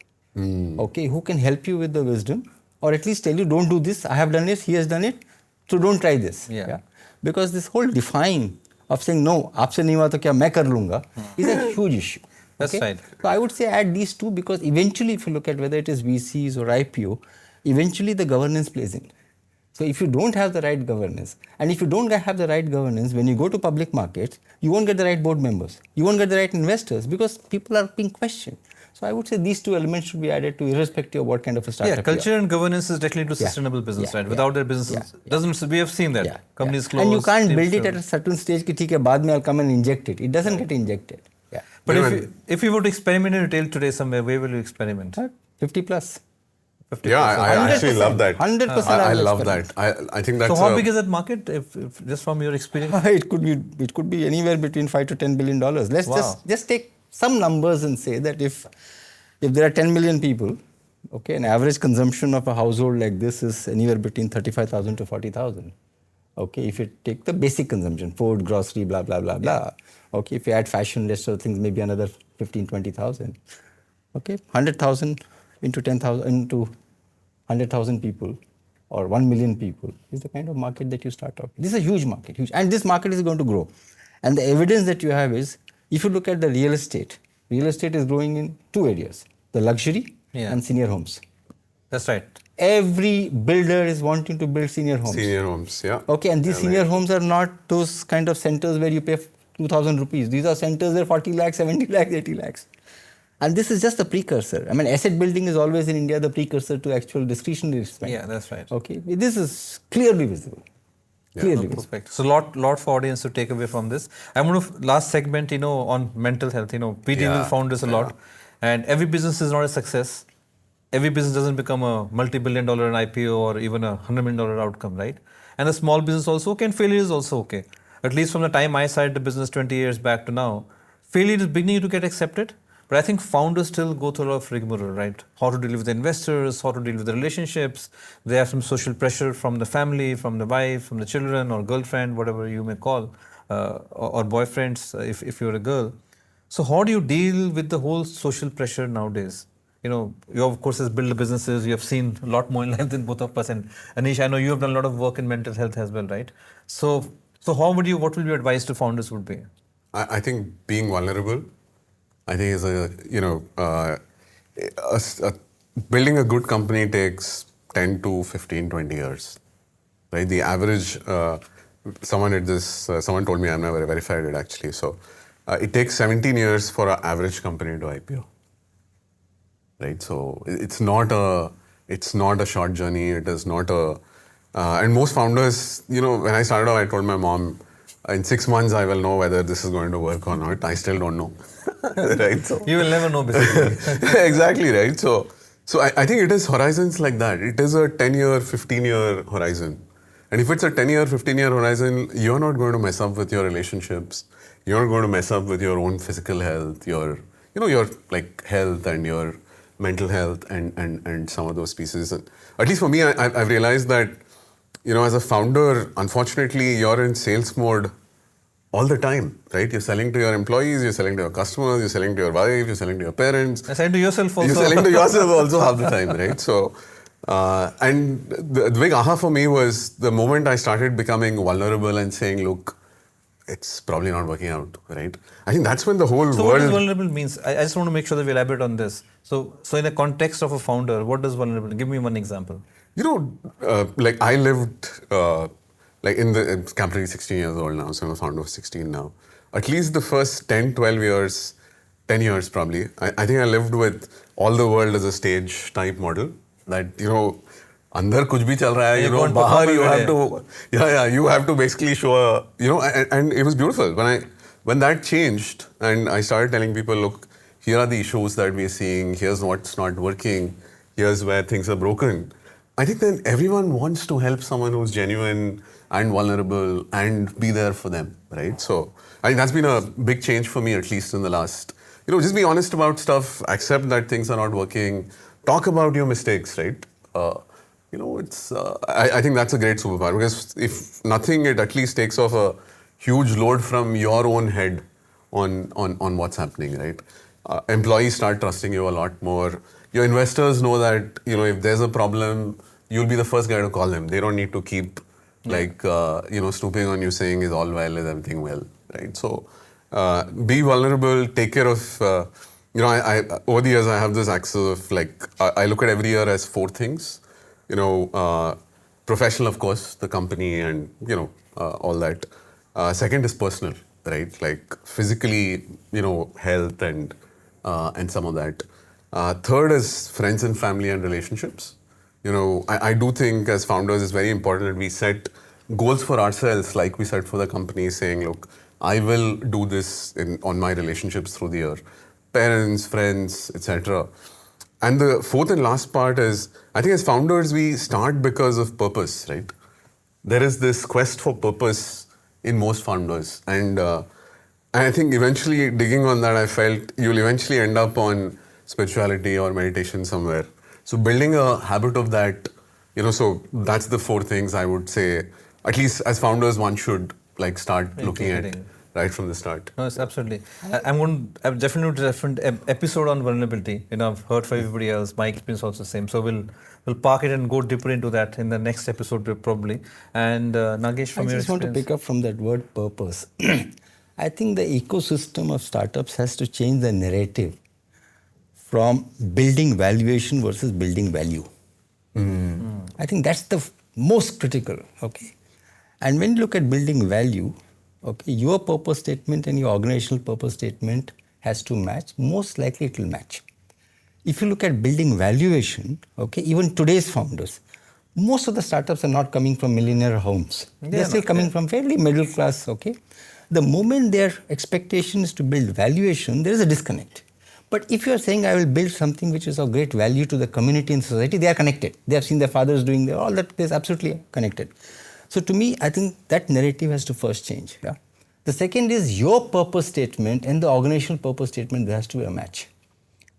okay, who can help you with the wisdom, or at least tell you, don't do this, I have done it, he has done it, so don't try this. Yeah. Because this whole define of saying, no, aapse nahi hua to kya main kar lunga, is a huge issue. That's right. So I would say add these 2 because eventually if you look at whether it is VCs or IPO, eventually the governance plays in. So if you don't have the right governance, and if you don't have the right governance, when you go to public markets, you won't get the right board members, you won't get the right investors because people are being questioned. So I would say these 2 elements should be added to irrespective of what kind of a startup. Yeah, culture and governance is directly to sustainable business, right? Without that business, doesn't. We have seen that companies close. And you can't build it at a certain stage. Ki, theek hai, baad mein I'll come and inject it. It doesn't get injected. Yeah. But if you were to experiment in retail today somewhere, where will you experiment? 50 plus. 50%. Yeah, I actually love that. 100%. I love that. I think that's. So how big is that market? If just from your experience, it could be anywhere between $5 to $10 billion. Let's just take some numbers and say that if there are 10 million people, okay, an average consumption of a household like this is anywhere between 35,000 to 40,000. Okay, if you take the basic consumption, food, grocery, blah, blah, blah, blah. Okay, if you add fashion, rest of things, maybe another 15, 20,000. Okay, 100,000 into 10,000 into 100,000 people or 1 million people is the kind of market that you start off. This is a huge market, huge. And this market is going to grow. And the evidence that you have is, if you look at the real estate is growing in 2 areas, the luxury and senior homes. that's right. Every builder is wanting to build senior homes. Senior homes, yeah. Okay, and these senior homes are not those kind of centers where you pay 2,000 rupees. These are centers where 40 lakhs, 70 lakhs, 80 lakhs. And this is just the precursor. I mean, asset building is always in India the precursor to actual discretionary spend. Yeah, that's right. Okay, this is clearly visible. Clearly visible. Perfect. So lot for audience to take away from this. I'm going to last segment, on mental health. We deal with founders a lot, and every business is not a success. Every business doesn't become a multi-billion-dollar IPO or even a $100 million outcome, right? And a small business also okay, and failure is also okay. At least from the time I started the business 20 years back to now, failure is beginning to get accepted. But I think founders still go through a lot of rigmarole, right? How to deal with the investors, how to deal with the relationships. They have some social pressure from the family, from the wife, from the children or girlfriend, whatever you may call, or boyfriends if you're a girl. So how do you deal with the whole social pressure nowadays? You of course has built businesses, you have seen a lot more in life than both of us. And Aneesh, I know you have done a lot of work in mental health as well, right? So what will your advice to founders would be? I think being vulnerable, I think is building a good company takes 10 to 15, 20 years, right? The average, someone told me, I've never verified it actually. So it takes 17 years for an average company to IPO, right? So it's not a short journey. It is not and most founders, when I started off, I told my mom, in 6 months, I will know whether this is going to work or not. I still don't know. Right? So, you will never know, basically. Exactly, right? So I think it is horizons like that. It is a 10-year, 15-year horizon. And if it's a 10-year, 15-year horizon, you're not going to mess up with your relationships. You're not going to mess up with your own physical health, your like health and your mental health and some of those pieces. And at least for me, I've realized that as a founder, unfortunately, you're in sales mode all the time, right? You're selling to your employees, you're selling to your customers, you're selling to your wife, you're selling to your parents. You're selling to yourself also. You're selling to yourself also half the time, right? So And the big aha for me was the moment I started becoming vulnerable and saying, look, it's probably not working out, right? I think that's when the whole So what does world... vulnerable means? I just want to make sure that we elaborate on this. So in the context of a founder, what does vulnerable? Give me one example. You know, like I lived, like I'm completely 16 years old now, so I'm a founder of 16 now. At least the first 10, 12 years, 10 years probably, I think I lived with all the world as a stage type model. That, you know, अंदर कुछ भी चल रहा है, you know, बाहर you have to, you have to basically show a, you know, and it was beautiful. When that changed and I started telling people, look, here are the issues that we're seeing, here's what's not working, here's where things are broken. I think then everyone wants to help someone who's genuine and vulnerable and be there for them, right? So I think that's been a big change for me, at least in the last, you know, just be honest about stuff, accept that things are not working, talk about your mistakes, right? You know, it's, I think that's a great superpower because if nothing, it at least takes off a huge load from your own head on what's happening, right? Employees start trusting you a lot more. Your investors know that, you know, if there's a problem, you'll be the first guy to call them. They don't need to keep like, you know, snooping on you saying is all well, is everything well, right? So be vulnerable, take care of, you know, I over the years, I have this axis of like, I look at every year as 4 things, you know, professional, of course, the company and, you know, all that. Second is personal, right? Like physically, you know, health and some of that. Third is friends and family and relationships. You know, I do think as founders, it's very important that we set goals for ourselves, like we set for the company, saying, look, I will do this on my relationships through the year. Parents, friends, etc. And the fourth and last part is, I think as founders, we start because of purpose, right? There is this quest for purpose in most founders. And I think eventually digging on that, I felt you'll eventually end up on spirituality or meditation somewhere. So building a habit of that, you know, so that's the 4 things I would say, at least as founders, one should like start looking at right from the start. No, it's absolutely. I'm definitely do a different episode on vulnerability. You know, I've heard from everybody else. My experience also the same. So we'll park it and go deeper into that in the next episode probably. And Nagesh, from your experience. I just want to pick up from that word purpose. I think the ecosystem of startups has to change the narrative from building valuation versus building value. I think that's the most critical, okay? And when you look at building value, okay, your purpose statement and your organizational purpose statement has to match. Most likely it will match. If you look at building valuation, okay, even today's founders, most of the startups are not coming from millionaire homes. They're still coming from fairly middle class, okay? The moment their expectation is to build valuation, there is a disconnect. But if you are saying, I will build something which is of great value to the community and society, they are connected. They have seen their fathers doing all that, is absolutely connected. So to me, I think that narrative has to first change. Yeah? The second is your purpose statement and the organizational purpose statement, there has to be a match.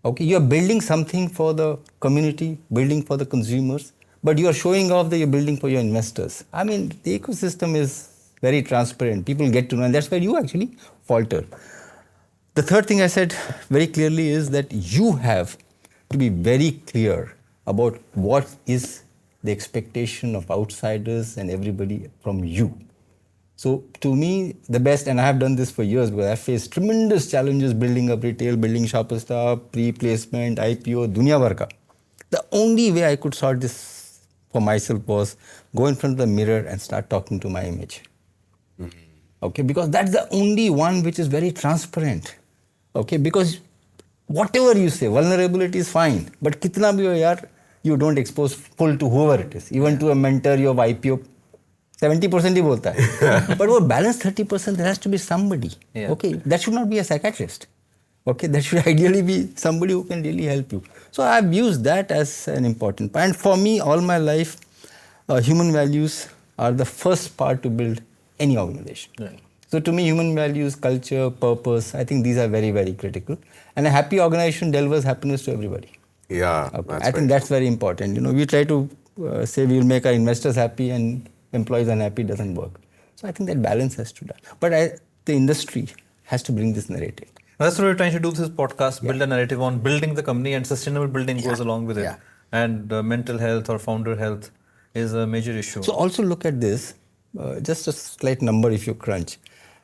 Okay, you are building something for the community, building for the consumers, but you are showing off that you're building for your investors. I mean, the ecosystem is very transparent. People get to know, and that's where you actually falter. The third thing I said very clearly is that you have to be very clear about what is the expectation of outsiders and everybody from you. So to me, the best, and I have done this for years because I faced tremendous challenges building up retail, building Shopper Stop, pre-placement, IPO, dunya bhar ka. The only way I could sort this for myself was go in front of the mirror and start talking to my image. Okay, because that's the only one which is very transparent. Okay, because whatever you say, vulnerability is fine, but kitna bhi ho yaar, you don't expose full to whoever it is, even to a mentor, your IPO, 70% ही बोलता है. But वो balance 30%, there has to be somebody. Yeah. Okay, that should not be a psychiatrist. Okay, that should ideally be somebody who can really help you. So I've used that as an important part. And for me, all my life, human values are the first part to build any organization. Right. So to me, human values, culture, purpose, I think these are very, very critical. And a happy organization delivers happiness to everybody. Yeah, okay. I think that's very important. You know, we try to say we will make our investors happy and employees unhappy, doesn't work. So I think that balance has to be done. But the industry has to bring this narrative. That's what we're trying to do with this podcast, build a narrative on building the company, and sustainable building goes along with it. and mental health or founder health is a major issue. So also look at this, just a slight number if you crunch.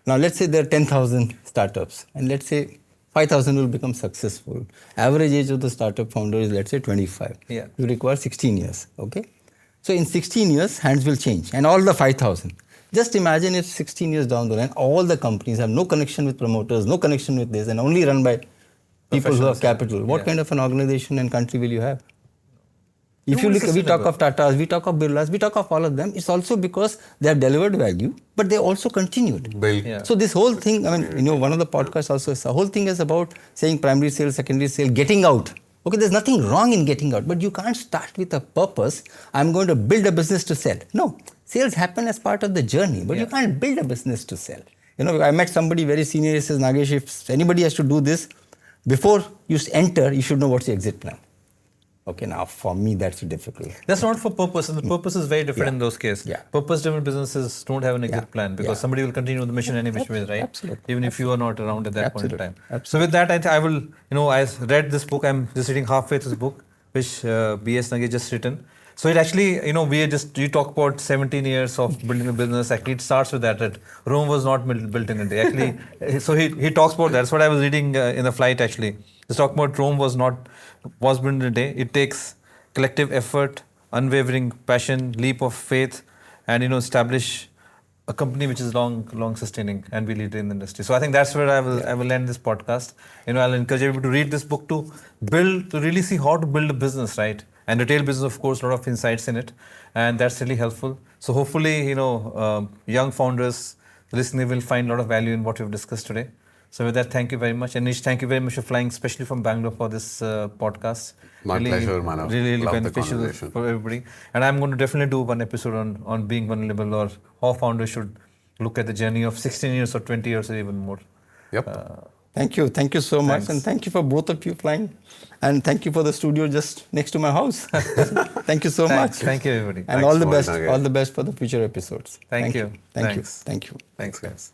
Now let's say there are 10,000 startups and let's say 5,000 will become successful. Average age of the startup founder is let's say 25. Yeah. You require 16 years, okay? So in 16 years, hands will change and all the 5,000. Just imagine if 16 years down the line, all the companies have no connection with promoters, no connection with this and only run by people who have capital. What kind of an organization and country will you have? If you look, we talk of Tatas, we talk of Birlas, we talk of all of them. It's also because they have delivered value, but they also continued. Yeah. So this whole thing, I mean, one of the podcasts also, the whole thing is about saying primary sale, secondary sale, getting out. Okay, there's nothing wrong in getting out, but you can't start with a purpose. I'm going to build a business to sell. No, sales happen as part of the journey, but you can't build a business to sell. I met somebody very senior. He says, Nagesh, if anybody has to do this, before you enter, you should know what's your exit plan. Okay, now for me that's difficult. That's not for purpose, and the purpose is very different in those cases. Yeah. Purpose-driven businesses don't have an exit plan because somebody will continue the mission any which way, right? Absolutely. Even if you are not around at that point in time. Absolutely. So with that, I will, I read this book. I'm just reading halfway through this book, which BS Nagesh just written. So it actually, you talk about 17 years of building a business. Actually, it starts with that Rome was not built in a day. Actually, so he talks about that. That's what I was reading in the flight actually. He's talking about Rome was built in a day. It takes collective effort, unwavering passion, leap of faith, and establish a company which is long sustaining and be leader in the industry. So I think that's where I will end this podcast. I'll encourage everybody to read this book to really see how to build a business, right? And retail business, of course, a lot of insights in it, and that's really helpful. So hopefully, young founders listening will find a lot of value in what we've discussed today. So with that, thank you very much. Anish, thank you very much for flying, especially from Bangalore for this podcast. My pleasure, Manav. Really Love beneficial for everybody. And I'm going to definitely do one episode on being vulnerable or how founders should look at the journey of 16 years or 20 years or even more. Yep. Thank you so much. Thanks. And thank you for both of you flying. And thank you for the studio just next to my house. Thank you so much. Thank you, everybody. And Thanks all the so best. much, Nagesh. All the best for the future episodes. Thank you. Thank you. Thanks. Thank you. Thanks, guys.